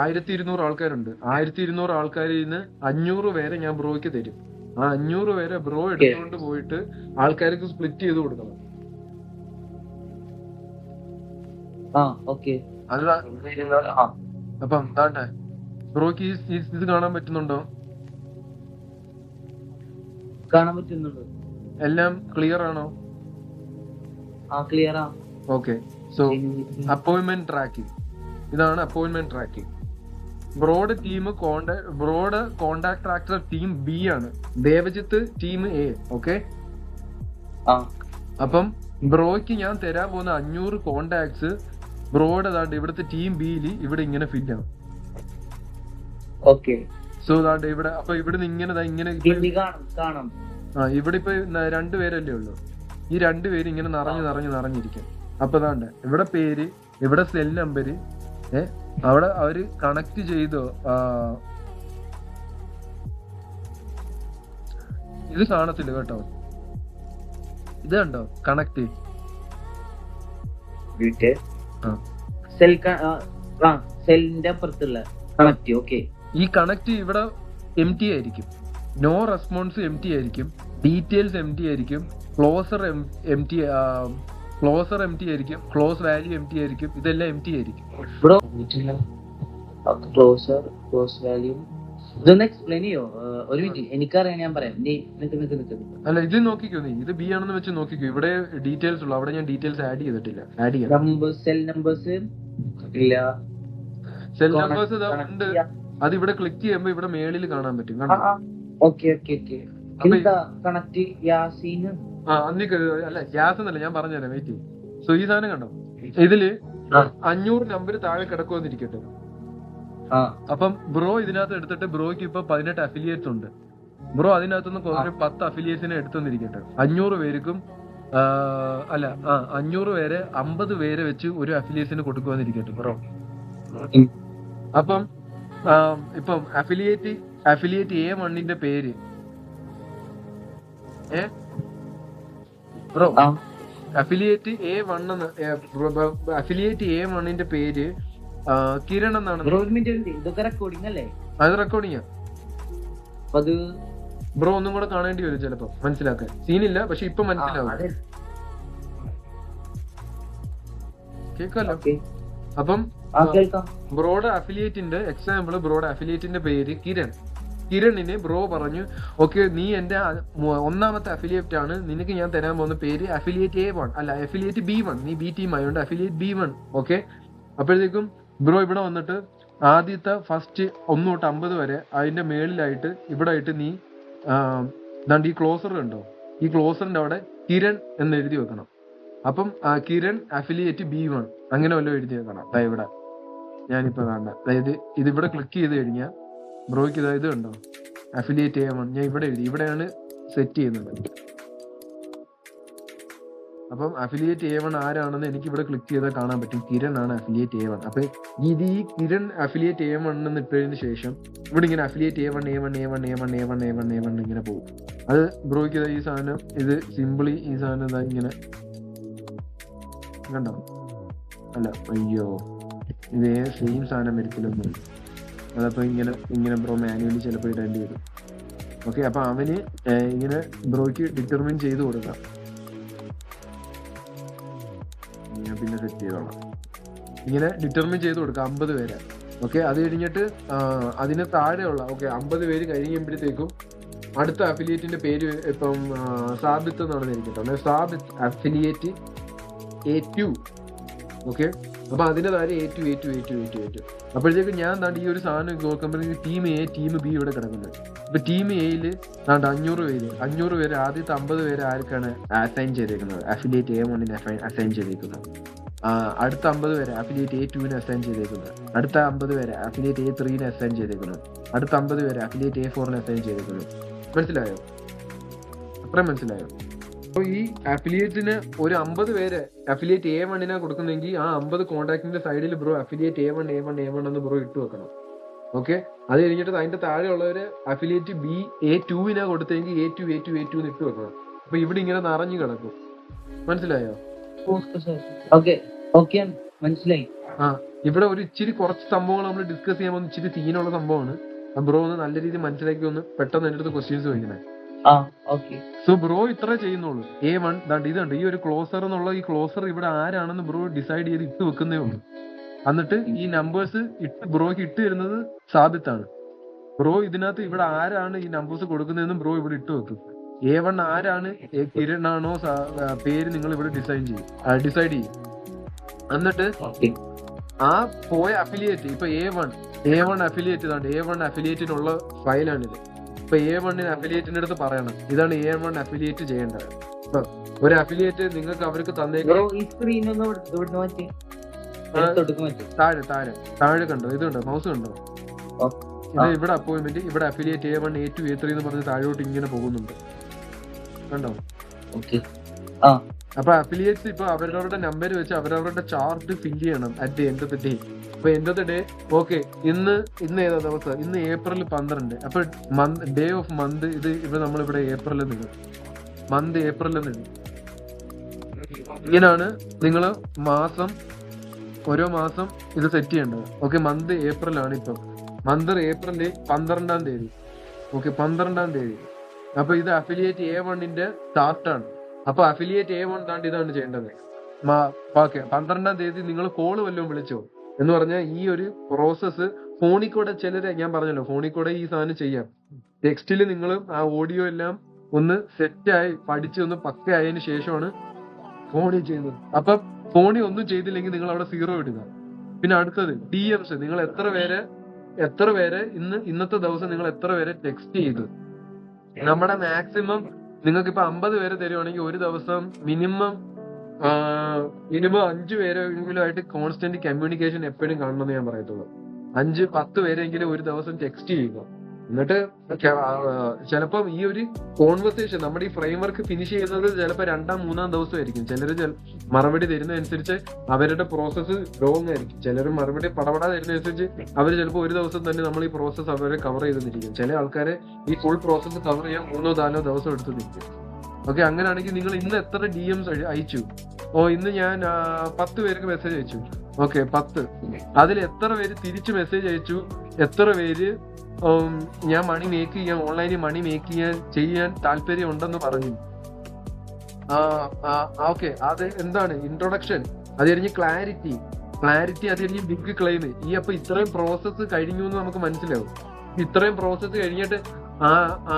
1200 ആൾക്കാരുണ്ട്. 1200 ആൾക്കാരിൽ നിന്ന് 500 പേരെ ഞാൻ ബ്രോയ്ക്ക് തരും. ആ 500 പേരെ ബ്രോ എടുത്തുകൊണ്ട് പോയിട്ട് ആൾക്കാർക്ക് സ്പ്ലിറ്റ് ചെയ്ത് കൊടുക്കണം. അത് അപ്പം എന്താണ്ടേ ബ്രോക്ക് ഇത് കാണാൻ പറ്റുന്നുണ്ടോ? കാണാൻ പറ്റുന്നുണ്ട്. എല്ലാം ക്ലിയർ ആണോ? ക്ലിയർ ആ. ഓക്കെ. സോ അപ്പോയിന്റ്മെന്റ് ട്രാക്കിംഗ്, ഇതാണ് appointment tracking. Broad team broad contact tracker team B ആണ്, ദേവജിത്ത് ടീം എ. ഓക്കെ. അപ്പം ബ്രോയ്ക്ക് ഞാൻ തരാൻ പോകുന്ന 500 കോണ്ടാക്ട്സ് ബ്രോഡ് അതാണ്ട് ഇവിടുത്തെ ടീം ബിയിൽ ഇവിടെ ഇങ്ങനെ ഫിറ്റ് ആണ്. സോ അതാണ്ട് ഇവിടെ അപ്പൊ ഇവിടുന്ന് ഇങ്ങനെ ഇവിടെ ഇപ്പൊ 2 പേരല്ലേ ഉള്ളൂ. ഈ 2 പേര് ഇങ്ങനെ നിറഞ്ഞിരിക്കും. അപ്പൊ അതാണ്ട് ഇവിടെ പേര്, ഇവിടെ സെൽ നമ്പര്, അവിടെ അവര് കണക്ട് ചെയ്തോ. ഇത് കാണത്തില്ല കേട്ടോ, ഇത് കണ്ടോ കണക്ട്. സെല്ലിന്റെ അപ്പുറത്തുള്ള കണക്ട്. ഓക്കെ. ഈ കണക്ട് ഇവിടെ എം ടി ആയിരിക്കും, നോ റെസ്പോൺസ് എം ടി ആയിരിക്കും, ഡീറ്റെയിൽസ് എം ടി ആയിരിക്കും, ക്ലോസർ എം ടി ആയിരിക്കും, ക്ലോസ് വാല്യൂ എം ടി ആയിരിക്കും. ഇതെല്ലാം എം ടി ആയിരിക്കും. ക്ലോസ് വാല്യൂ ഇതൊന്ന് എക്സ്പ്ലെയിൻ ചെയ്യോ? ഒരു മിനിറ്റ്, എനിക്കറിയാം, ഞാൻ പറയാം. അല്ല, ഇത് നോക്കിക്കോ നീ, ഇത് ബി ആണെന്ന് വെച്ച് നോക്കിക്കോ. ഇവിടെ ഡീറ്റെയിൽസ് ഉള്ളു, അവിടെ ഞാൻ ഡീറ്റെയിൽസ് ആഡ് ചെയ്തിട്ടില്ല. സെൽ നമ്പേഴ്സ് ഇല്ല. സെൽ നമ്പേഴ്സ് ഉണ്ട്, അത് ഇവിടെ ക്ലിക്ക് ചെയ്യുമ്പോ ഇവിടെ മേളിൽ കാണാൻ പറ്റും. അല്ല ഗ്യാസ് എന്നല്ല ഞാൻ പറഞ്ഞുതരാം, വെയിറ്റ്. സോ ഈ സാധനം കണ്ടോ, ഇതില് 500 നമ്പർ താഴെ കിടക്കുമെന്നിരിക്കട്ടെ. അപ്പം ബ്രോ ഇതിനകത്ത് എടുത്തിട്ട് ബ്രോയ്ക്ക് ഇപ്പൊ 18 അഫിലിയേറ്റ്സ് ഉണ്ട്. ബ്രോ അതിനകത്തുനിന്ന് കുറച്ച് 10 അഫിലിയേറ്റ്സിനെ എടുത്തെന്നിരിക്കട്ടെ. 500 പേർക്കും 500 പേരെ 50 പേരെ വെച്ച് ഒരു അഫിലിയേറ്റ്സിന് കൊടുക്കുമെന്നിരിക്കട്ടെ ബ്രോ. അപ്പം ഇപ്പം അഫിലിയേറ്റ് A1ന്റെ പേര് ബ്രോ, അഫിലിയേറ്റ് A1ന്റെ പേര് കിരൺ എന്നാണ്. അത് റെക്കോർഡിംഗ്. ബ്രോ ഒന്നും കൂടെ കാണേണ്ടി വരും ചിലപ്പോ മനസ്സിലാക്കാൻ. സീനില്ല, പക്ഷെ ഇപ്പൊ മനസ്സിലാവും. കേക്കല്ലോ. അപ്പം ബ്രോഡ് അഫിലിയേറ്റിന്റെ എക്സാമ്പിൾ, ബ്രോഡ് അഫിലിയേറ്റിന്റെ പേര് കിരണിന് ബ്രോ പറഞ്ഞു, ഓക്കെ നീ എന്റെ 1ാമത്തെ അഫിലിയേറ്റ് ആണ്, നിനക്ക് ഞാൻ തരാൻ പോകുന്ന പേര് അഫിലിയേറ്റ് A1 അല്ല അഫിലിയേറ്റ് B1. നീ ബി ടീം ആയതുകൊണ്ട് അഫിലിയേറ്റ് B1. ഓക്കെ. അപ്പോഴത്തേക്കും ബ്രോ ഇവിടെ വന്നിട്ട് ആദ്യത്തെ ഫസ്റ്റ് 1 തൊട്ട് 50 വരെ അതിന്റെ മേളിലായിട്ട് ഇവിടെ ആയിട്ട് നീ ഈ ക്ലോസർ ഉണ്ടോ, ഈ ക്ലോസറിന്റെ അവിടെ കിരൺ എന്ന് എഴുതി വെക്കണം. അപ്പം കിരൺ അഫിലിയേറ്റ് B1 അങ്ങനെ വല്ലതും എഴുതി വെക്കണം. ഇവിടെ ഞാനിപ്പോ കാണണ്ട, അതായത് ഇതിവിടെ ക്ലിക്ക് ചെയ്ത് കഴിഞ്ഞാൽ ബ്രോയ്ക്ക് ഇത് ഉണ്ടോ അഫിലിയേറ്റ് A1 ഞാൻ ഇവിടെ എഴുതി, ഇവിടെയാണ് സെറ്റ് ചെയ്യുന്നത്. അപ്പം അഫിലിയേറ്റ് A1 ആരാണെന്ന് എനിക്ക് ഇവിടെ ക്ലിക്ക് ചെയ്താൽ കാണാൻ പറ്റും, കിരൺ ആണ് അഫിലിയേറ്റ് A1. അപ്പൊ ഈ കിരൺ അഫിലിയേറ്റ് A1 എന്ന് ഇട്ടതിന് ശേഷം ഇവിടെ ഇങ്ങനെ അഫിലിയേറ്റ് A1 ഇങ്ങനെ പോകും. അത് ബ്രോയ്ക്ക് ഈ സാധനം ഇത് സിമ്പിളി ഈ സാധനം ഇങ്ങനെ കണ്ടോ. അല്ല അയ്യോ, ഇതേ സെയിം സാധനം വരത്തില്ലൊന്നും. അതപ്പോ ഇങ്ങനെ ബ്രോ മാനുവലി ചിലപ്പോൾ ഇടേണ്ടി വരും. ഓക്കെ. അപ്പൊ അവന് ഇങ്ങനെ ബ്രോയ്ക്ക് ഡിറ്റർമിൻ ചെയ്ത് കൊടുക്കാം. ഞാൻ പിന്നെ സെറ്റ് ചെയ്തോളാം. ഇങ്ങനെ ഡിറ്റർമിൻ ചെയ്ത് കൊടുക്കാം 50 പേരെ. ഓക്കെ. അത് കഴിഞ്ഞിട്ട് അതിന് താഴെയുള്ള 50 പേര് കഴിയുമ്പോഴത്തേക്കും അടുത്ത അഫിലിയേറ്റിന്റെ പേര് ഇപ്പം സാബിത്ത് എന്നാണ് ഇരിക്കട്ടെ, സാബിത്ത് അഫിലിയേറ്റ് A2. ഓക്കെ. അപ്പൊ അതിന്റെ താഴെ A2. അപ്പോഴത്തേക്കും ഞാൻ ഈ ഒരു സാധനം നോക്കുമ്പോഴത്തേക്ക് ടീം A ടീം B ഇവിടെ കിടക്കുന്നത്. ഇപ്പൊ ടീം എയിൽ 500 പേര് ആദ്യത്തെ 50 പേര് ആർക്കാണ് അസൈൻ ചെയ്തേക്കുന്നത്, അഫിലിയേറ്റ് A1 അസൈൻ ചെയ്തേക്കുന്നത്. അടുത്ത 50 പേര് അഫിലിയേറ്റ് A2 അസൈൻ ചെയ്തേക്കുന്നത്. അടുത്ത 50 പേര് അഫിലിയേറ്റ് A3 അസൈൻ ചെയ്തേക്കുന്നത്. അടുത്ത 50 പേര് അഫിലിയേറ്റ് A4 അസൈൻ ചെയ്തേക്കുന്നത്. മനസ്സിലായോ? അത്രയും മനസ്സിലായോ? അപ്പൊ ഈ അഫിലിയേറ്റിന് ഒരു 50 പേര് അഫിലിയേറ്റ് A1 കൊടുക്കുന്നെങ്കിൽ ആ 50 കോൺടാക്ടിന്റെ സൈഡിൽ ബ്രോ അഫിലിയേറ്റ് A1 എന്ന് ബ്രോ ഇട്ട് വെക്കണം. ഓക്കെ. അത് കഴിഞ്ഞിട്ട് അതിന്റെ താഴെയുള്ളവര് അഫിലിയേറ്റ് A2 കൊടുത്തെങ്കിൽ A2 എന്ന് ഇട്ട് വെക്കണം. അപ്പൊ ഇവിടെ ഇങ്ങനെ നിറഞ്ഞു കിടക്കും. മനസ്സിലായോ? മനസ്സിലായി. ഇവിടെ ഒരു ഇച്ചിരി കുറച്ച് സംഭവങ്ങൾ നമ്മൾ ഡിസ്കസ് ചെയ്യാൻ പോകുന്ന ഇച്ചിരി സീനുള്ള സംഭവമാണ്. ബ്രോ ഒന്ന് നല്ല രീതിയിൽ മനസ്സിലാക്കി ഒന്ന് പെട്ടെന്ന് എന്റെ അടുത്ത് ക്വസ്റ്റ്യൻസ് ചോദിക്കണേ. സോ ബ്രോ ഇത്ര ചെയ്യുന്നുള്ളൂ. A1 ദാണ്ട് ഇതുണ്ട്, ഈ ഒരു ക്ലോസർ എന്നുള്ള ഈ ക്ലോസർ ഇവിടെ ആരാണെന്ന് ബ്രോ ഡിസൈഡ് ചെയ്ത് ഇട്ട് വെക്കുന്നേ ഉള്ളൂ. എന്നിട്ട് ഈ നമ്പേഴ്സ് ബ്രോയ്ക്ക് ഇട്ട് തരുന്നത് സാബിത്താണ്. ബ്രോ ഇതിനകത്ത് ഇവിടെ ആരാണ് ഈ നമ്പേഴ്സ് കൊടുക്കുന്നതെന്ന് ബ്രോ ഇവിടെ ഇട്ട് വെക്കും. A1 ആരാണ്, കിരൺ ആണോ പേര് നിങ്ങൾ ഇവിടെ ഡിസൈഡ് ചെയ്യും. എന്നിട്ട് ആ പോയ അഫിലിയേറ്റ് ഇപ്പൊ A1 അഫിലിയേറ്റ് ഇതാണ്. A1 അഫിലിയേറ്റിനുള്ള ഫയലാണിത്. ഇപ്പൊ A1 അഫിലിയേറ്റിന്റെ അടുത്ത് പറയണം ഇതാണ് A1 അഫിലിയേറ്റ് ചെയ്യേണ്ടത്. ഒരു അഫിലിയേറ്റ് നിങ്ങൾക്ക് അവർക്ക് താഴെ കണ്ടോ, ഇതുണ്ടോ, മൗസ് കണ്ടോ, ഇത് ഇവിടെ അപ്പോയിന്റ്മെന്റ്, ഇവിടെ അഫിലിയേറ്റ് A1 A2 A3 എന്ന് പറഞ്ഞ് താഴോട്ട് ഇങ്ങനെ പോകുന്നുണ്ട്, കണ്ടോ? അപ്പൊ അഫിലിയേറ്റ്സ് ഇപ്പൊ അവരവരുടെ നമ്പർ വെച്ച് അവരവരുടെ ചാർട്ട് ഫില്ല് ചെയ്യണം at the end of the day. അപ്പൊ end of the day okay ഇന്ന് ഏതാ ദിവസം, ഇന്ന് April 12. അപ്പൊ ഡേ ഓഫ് മന്ത് ഇത് ഇവിടെ നമ്മളിവിടെ April നിന്ന് മന്ത് April നിന്ന് ഇങ്ങനെയാണ് നിങ്ങൾ ഓരോ മാസം ഇത് സെറ്റ് ചെയ്യേണ്ടത്. ഓക്കെ, മന്ത് April ആണ്. ഇപ്പം മന്ത് April 12-ാം തീയതി. ഓക്കെ, 12-ാം തീയതി. അപ്പൊ ഇത് അഫിലിയേറ്റ് A1-ന്റെ ചാർട്ടാണ്. അപ്പൊ അഫിലിയേറ്റ് A1 താണ്ട് ഇതാണ് ചെയ്യേണ്ടത്. ഓക്കെ, 12-ാം തീയതി നിങ്ങൾ കോള് വല്ലതും വിളിച്ചോ എന്ന് പറഞ്ഞാൽ ഈ ഒരു പ്രോസസ്സ് ഫോണിൽ കൂടെ ചിലര്, ഞാൻ പറഞ്ഞല്ലോ ഫോണിൽ കൂടെ ഈ സാധനം ചെയ്യാം. ടെക്സ്റ്റിൽ നിങ്ങൾ ആ ഓഡിയോ എല്ലാം ഒന്ന് സെറ്റായി പഠിച്ച് ഒന്ന് പക്കയായതിനു ശേഷമാണ് ഫോണിൽ ചെയ്യുന്നത്. അപ്പൊ ഫോണിൽ ഒന്നും ചെയ്തില്ലെങ്കിൽ നിങ്ങൾ അവിടെ 0 ഇടുക. പിന്നെ അടുത്തത് DMs, നിങ്ങൾ എത്ര പേരെ ഇന്നത്തെ ദിവസം നിങ്ങൾ എത്ര പേരെ ടെക്സ്റ്റ് ചെയ്തു. നമ്മുടെ മാക്സിമം നിങ്ങൾക്ക് ഇപ്പൊ 50 പേരെ തരുവാണെങ്കിൽ ഒരു ദിവസം മിനിമം 5 പേരെങ്കിലും ആയിട്ട് കോൺസ്റ്റന്റ് കമ്മ്യൂണിക്കേഷൻ എപ്പോഴും കാണണമെന്ന് ഞാൻ പറയത്തുള്ളൂ. 5-10 പേരെങ്കിലും ഒരു ദിവസം ടെക്സ്റ്റ് ചെയ്യുക. എന്നിട്ട് ചിലപ്പം ഈ ഒരു കോൺവെർസേഷൻ നമ്മുടെ ഈ ഫ്രെയിംവർക്ക് ഫിനിഷ് ചെയ്യുന്നത് ചിലപ്പോൾ 2-3 ദിവസമായിരിക്കും. ചിലര് മറുപടി തരുന്നതനുസരിച്ച് അവരുടെ പ്രോസസ്സ് ലോങ് ആയിരിക്കും. ചിലർ മറുപടി പടപടാ തരുന്നതനുസരിച്ച് അവർ ചിലപ്പോൾ ഒരു ദിവസം തന്നെ നമ്മൾ ഈ പ്രോസസ്സ് അവരെ കവർ ചെയ്തെന്നിരിക്കും. ചില ആൾക്കാരെ ഈ ഫുൾ പ്രോസസ്സ് കവർ ചെയ്യാൻ 3-4 ദിവസം എടുത്തിരിക്കും. ഓക്കെ, അങ്ങനെയാണെങ്കിൽ നിങ്ങൾ ഇന്ന് എത്ര DMs അയച്ചു? ഇന്ന് ഞാൻ 10 പേർക്ക് മെസ്സേജ് അയച്ചു. ഓക്കെ, 10. അതിൽ എത്ര പേര് തിരിച്ച് മെസ്സേജ് അയച്ചു, എത്ര പേര് ഞാൻ മണി മേക്ക് ചെയ്യാൻ, ഓൺലൈനിൽ മണി മേക്ക് ചെയ്യാൻ താല്പര്യം ഉണ്ടെന്ന് പറഞ്ഞു. ഓക്കെ, അത് എന്താണ് ഇൻട്രൊഡക്ഷൻ, അത് കഴിഞ്ഞ് ക്ലാരിറ്റി, അത് കഴിഞ്ഞ് ബിഗ് ക്ലെയിം. അപ്പൊ ഇത്രയും പ്രോസസ്സ് കഴിഞ്ഞു എന്ന് നമുക്ക് മനസ്സിലാവും. ഇത്രയും പ്രോസസ്സ് കഴിഞ്ഞിട്ട്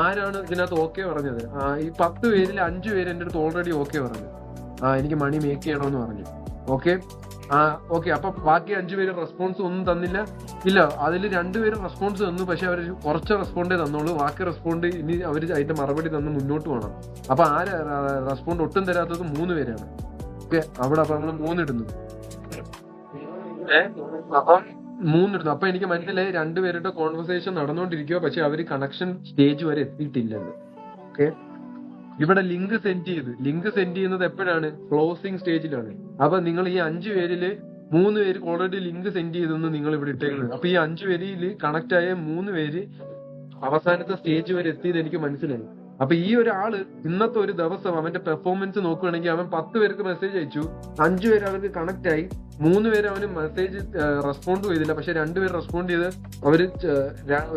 ആരാണ് ഇതിനകത്ത് ഓക്കെ പറഞ്ഞത്? ഈ 10 പേരിൽ 5 പേര് എന്റെ അടുത്ത് ഓൾറെഡി ഓക്കെ പറഞ്ഞു, എനിക്ക് മണി മേക്ക് ചെയ്യണമെന്ന് പറഞ്ഞു. ഓക്കെ, അപ്പൊ ബാക്കി 5 പേര് റെസ്പോൺസ് ഒന്നും തന്നില്ല. ഇല്ല, അതിൽ 2 പേര് റെസ്പോൺസ് തന്നു, പക്ഷെ അവർ കുറച്ച് റെസ്പോണ്ടേ തന്നുള്ളൂ. ബാക്കി റെസ്പോണ്ട് ഇനി അവർ അതിന്റെ മറുപടി തന്ന് മുന്നോട്ട് പോകണം. അപ്പൊ റെസ്പോണ്ട് ഒട്ടും തരാത്തത് 3 പേരാണ്. ഓക്കെ, അവിടെ അപ്പൊ നമ്മൾ 3 ഇടുന്നു. അപ്പം 3 ഇടുന്നു. അപ്പൊ എനിക്ക് മനസ്സിലായി 2 പേരുടെ കോൺവെർസേഷൻ നടന്നുകൊണ്ടിരിക്കുക, പക്ഷെ അവര് കണക്ഷൻ സ്റ്റേജ് വരെ എത്തിയിട്ടില്ലെന്ന്. ഓക്കെ, ഇവിടെ ലിങ്ക് സെൻഡ് ചെയ്യുന്നത് എപ്പോഴാണ്? ക്ലോസിംഗ് സ്റ്റേജിലാണ്. അപ്പൊ നിങ്ങൾ ഈ 5 പേരില് 3 പേർക്ക് ഓൾറെഡി ലിങ്ക് സെൻഡ് ചെയ്തെന്ന് നിങ്ങൾ ഇവിടെ ഇട്ടേക്കുന്നത്. അപ്പൊ ഈ 5 പേരിൽ കണക്ട് ആയ 3 പേര് അവസാനത്തെ സ്റ്റേജ് വരെ എത്തിയത് എനിക്ക് മനസ്സിലായി. അപ്പൊ ഈ ഒരാള് ഇന്നത്തെ ഒരു ദിവസം അവന്റെ പെർഫോമൻസ് നോക്കുകയാണെങ്കിൽ അവൻ 10 പേർക്ക് മെസ്സേജ് അയച്ചു, 5 പേര് അവർക്ക് കണക്ട് ആയി, 3 പേര് അവന് മെസ്സേജ് റെസ്പോണ്ട് ചെയ്തില്ല. പക്ഷെ 2 പേര് റെസ്പോണ്ട് ചെയ്ത് അവര്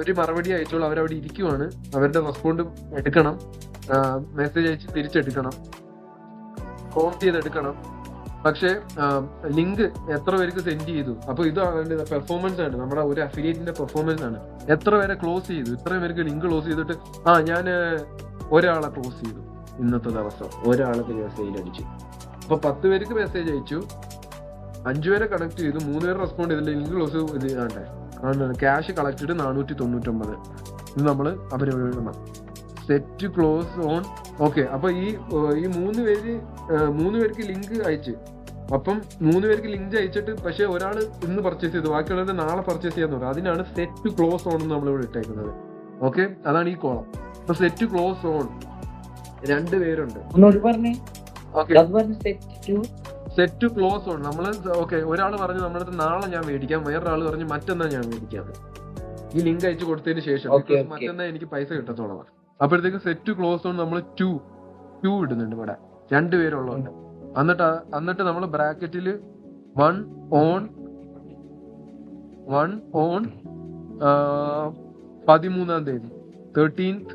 ഒരു മറുപടി അയച്ചോളൂ, അവരവിടെ ഇരിക്കുവാണ്. അവരുടെ റെസ്പോണ്ട് എടുക്കണം, മെസ്സേജ് അയച്ച് തിരിച്ചെടുക്കണം, ഫോൺ ചെയ്തെടുക്കണം. പക്ഷെ ലിങ്ക് എത്ര പേർക്ക് സെൻഡ് ചെയ്തു? അപ്പൊ ഇത് പെർഫോമൻസ് ആണ്, നമ്മുടെ ഒരു അഫിലിയേറ്റിന്റെ പെർഫോമൻസ് ആണ്. എത്ര പേരെ ക്ലോസ് ചെയ്തു, ഇത്രയും പേർക്ക് ലിങ്ക് ക്ലോസ് ചെയ്തിട്ട് ഞാൻ ഒരാളെ ക്ലോസ് ചെയ്തു ഇന്നത്തെ ദിവസം, ഒരാൾക്ക് മെസ്സേജ് അടിച്ചു. അപ്പൊ 10 പേർക്ക് മെസ്സേജ് അയച്ചു, 5 പേരെ കണക്ട് ചെയ്തു, 3 പേര് റെസ്പോണ്ട് ചെയ്തില്ല, ലിങ്ക് ക്ലോസ് ഇത് ക്യാഷ് കളക്റ്റഡ് 499. ഇത് നമ്മള് അവരെഴുതണം. Set close on. ഓക്കെ, അപ്പൊ ഈ 3 പേർക്ക് ലിങ്ക് അയച്ച്, അപ്പം 3 പേർക്ക് ലിങ്ക് അയച്ചിട്ട് പക്ഷെ ഒരാള് ഇന്ന് പർച്ചേസ് ചെയ്തു, ബാക്കിയുള്ളവരെ നാളെ പർച്ചേസ് ചെയ്യാന്ന് പറയും. അതിനാണ് സെറ്റ് ക്ലോസ് ഓൺ എന്ന് നമ്മളിവിടെ ഇട്ടേക്കുന്നത്. ഓക്കെ, അതാണ് ഈ കോളം. അപ്പൊ സെറ്റ് ക്ലോസ് ഓൺ 2 പേരുണ്ട്. സെറ്റ് ക്ലോസ് ഓൺ നമ്മള് ഒരാൾ പറഞ്ഞു നമ്മുടെ അടുത്ത് നാളെ ഞാൻ മേടിക്കാം, വേറൊരാൾ പറഞ്ഞു മറ്റന്നാ ഞാൻ മേടിക്കാം. ഈ ലിങ്ക് അയച്ചു കൊടുത്തതിന് ശേഷം മറ്റന്നാ എനിക്ക് പൈസ കിട്ടത്തോളാം. അപ്പോഴത്തേക്ക് സെറ്റ് ക്ലോസ് ഓൺ നമ്മൾ 2 ഇടുന്നുണ്ട് ഇവിടെ, 2 പേരുള്ളതുകൊണ്ട്. എന്നിട്ട് നമ്മൾ ബ്രാക്കറ്റില് 1 ഓൺ 1 on 13-ാം തീയതി 13th.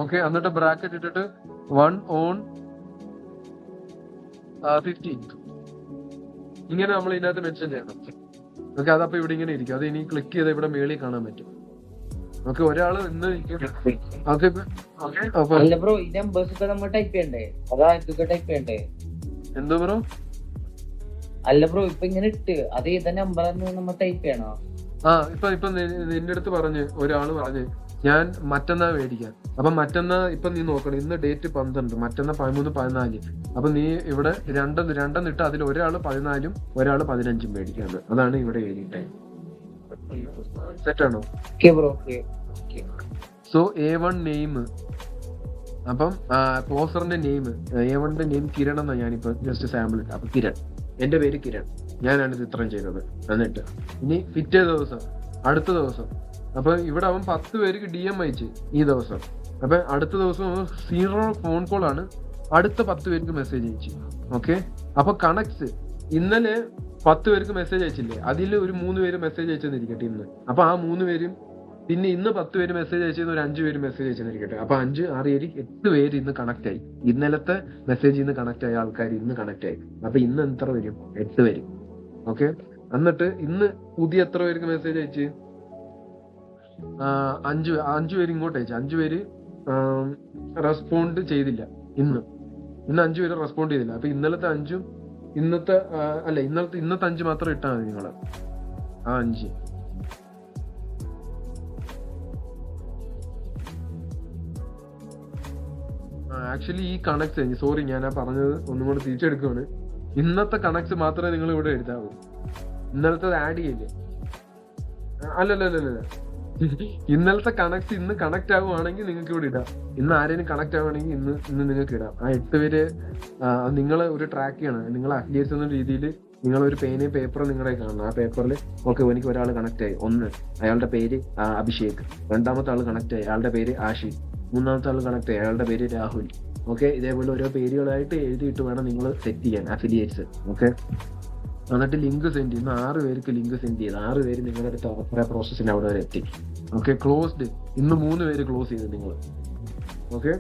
ഓക്കെ, എന്നിട്ട് ബ്രാക്കറ്റ് ഇട്ടിട്ട് 1 on 15th. ഇങ്ങനെ നമ്മൾ ഇതിനകത്ത് മെൻഷൻ ചെയ്യണം. ഓക്കെ, അതപ്പോ ഇവിടെ ഇങ്ങനെ ഇരിക്കും. അത് ഇനി ക്ലിക്ക് ചെയ്ത് ഇവിടെ മേളിൽ കാണാൻ പറ്റും. ഓക്കെ, ഒരാള് ഇന്ന് അല്ല ബ്രോ, ഈ നമ്പേഴ്സ് ഒക്കെ നമ്മൾ ടൈപ്പ് ചെയ്യണ്ടേ? അതാ ഇതൊക്കെ ടൈപ്പ് ചെയ്യണ്ടേ? എന്തോ ബ്രോ? അല്ല ബ്രോ, ഇപ്പൊ ഇങ്ങനെ ഇട്ട് അത് ഏതാ നമ്പർ നമ്മൾ ടൈപ്പ് ചെയ്യണോ? ഇപ്പൊ നിന്റെ അടുത്ത് ഒരാള് പറഞ്ഞ് ഞാൻ മറ്റന്നാ മേടിക്കാം. അപ്പൊ മറ്റന്നാ ഇപ്പൊ നീ നോക്കണം, ഇന്ന് ഡേറ്റ് 12, മറ്റന്നാ 13, 14. അപ്പൊ നീ ഇവിടെ രണ്ടെന്നിട്ട് അതിൽ ഒരാള് 14ഉം ഒരാള് 15ഉം മേടിക്കാന്ന്. അതാണ് ഇവിടെ എഴുതിയിട്ടേ. സെറ്റാണോ? സോ A1 നെയിം, അപ്പം ക്ലോസറിന്റെ നെയിം A1ന്റെ നെയിം കിരൺ എന്നാ ഞാനിപ്പോ ജസ്റ്റ് സാമ്പിൾ ഇട്ട. അപ്പൊ കിരൺ, എന്റെ പേര് കിരൺ, ഞാനാണ് ഇത് ഇത്രയും ചെയ്തത്. എന്നിട്ട് ഇനി പിറ്റേ ദിവസം, അടുത്ത ദിവസം, അപ്പൊ ഇവിടെ അവൻ 10 പേർക്ക് DM അയച്ച് ഈ ദിവസം. അപ്പൊ അടുത്ത ദിവസം 0 ഫോൺ കോൾ ആണ്, അടുത്ത 10 പേർക്ക് മെസ്സേജ് അയച്ചു. ഓക്കെ, അപ്പൊ കണക്ട്സ് ഇന്നലെ 10 പേർക്ക് മെസ്സേജ് അയച്ചില്ലേ, അതിൽ ഒരു 3 പേര് മെസ്സേജ് അയച്ചെന്നിരിക്കട്ടെ ഇന്ന്. അപ്പൊ ആ 3 പേരും പിന്നെ ഇന്ന് 10 പേര് മെസ്സേജ് അയച്ചെന്ന് ഒരു 5 പേര് മെസ്സേജ് അയച്ചെന്നിരിക്കട്ടെ. അപ്പൊ 5, 6, 7, 8 പേര് ഇന്ന് കണക്ട് ആയി. ഇന്നലത്തെ മെസ്സേജ് ഇന്ന് കണക്ട് ആയ ആൾക്കാർ ഇന്ന് കണക്ട് ആയി. അപ്പൊ ഇന്ന് എത്ര വരും? 8 വരും. ഓക്കെ, എന്നിട്ട് ഇന്ന് പുതിയ എത്ര പേർക്ക് മെസ്സേജ് അയച്ച്? 5 പേര് ഇങ്ങോട്ട് അയച്ചു. 5 പേര് റെസ്പോണ്ട് ചെയ്തില്ല. ഇന്ന് 5 പേര് റെസ്പോണ്ട് ചെയ്തില്ല. അപ്പൊ ഇന്നലത്തെ 5ഉം ഇന്നത്തെ 5 മാത്രം ഇട്ടാൽ മതി നിങ്ങള്. ആ 5 ആക്ച്വലി ഈ കണക്ട്സ്, സോറി ഞാൻ പറഞ്ഞത് ഒന്നും കൂടെ തിരിച്ചെടുക്കുകയാണ്. ഇന്നത്തെ കണക്ട്സ് മാത്രമേ നിങ്ങൾ ഇവിടെ എഴുതാവൂ. ഇന്നലത്തെ ആഡ് ചെയ്യില്ലേ? അല്ലല്ല, ഇന്നലത്തെ കണക്ട്സ് ഇന്ന് കണക്ട് ആവുകയാണെങ്കിൽ നിങ്ങൾക്ക് ഇവിടെ ഇടാം. ഇന്ന് ആരെങ്കിലും കണക്ട് ആവുകയാണെങ്കിൽ ഇന്ന് നിങ്ങൾക്ക് ഇടാം. ആ 8 പേര് നിങ്ങൾ ഒരു ട്രാക്ക് ചെയ്യണം. നിങ്ങൾ അഫിലിയേറ്റ്സ് എന്ന രീതിയിൽ നിങ്ങളൊരു പേനയും പേപ്പറും നിങ്ങളെ കാണണം. ആ പേപ്പറിൽ ഓക്കെ എനിക്ക് ഒരാൾ കണക്ട് ആയി. അയാളുടെ പേര് അഭിഷേക്. രണ്ടാമത്തെ ആൾ കണക്ട് ആയി, അയാളുടെ പേര് ആഷിഖ്. മൂന്നാമത്തെ ആൾ കണക്ട് ആയി, അയാളുടെ പേര് രാഹുൽ. ഓക്കെ, ഇതേപോലെ ഓരോ പേരുകളായിട്ട് എഴുതിയിട്ട് വേണം നിങ്ങൾ സെറ്റ് ചെയ്യാൻ അഫിലിയേറ്റ്സ്. ഓക്കെ, എന്നിട്ട് ലിങ്ക് സെൻഡ് ചെയ്യുന്ന 6 പേർക്ക് ലിങ്ക് സെൻഡ് ചെയ്ത് 6 പേര് നിങ്ങളുടെ അടുത്ത് കുറെ പ്രോസസ്സിന് അവിടെ വരെ എത്തി. Okay, closed. ഇന്ന് 3 പേര് ക്ലോസ് ചെയ്ത് നിങ്ങൾ. ഓക്കെ,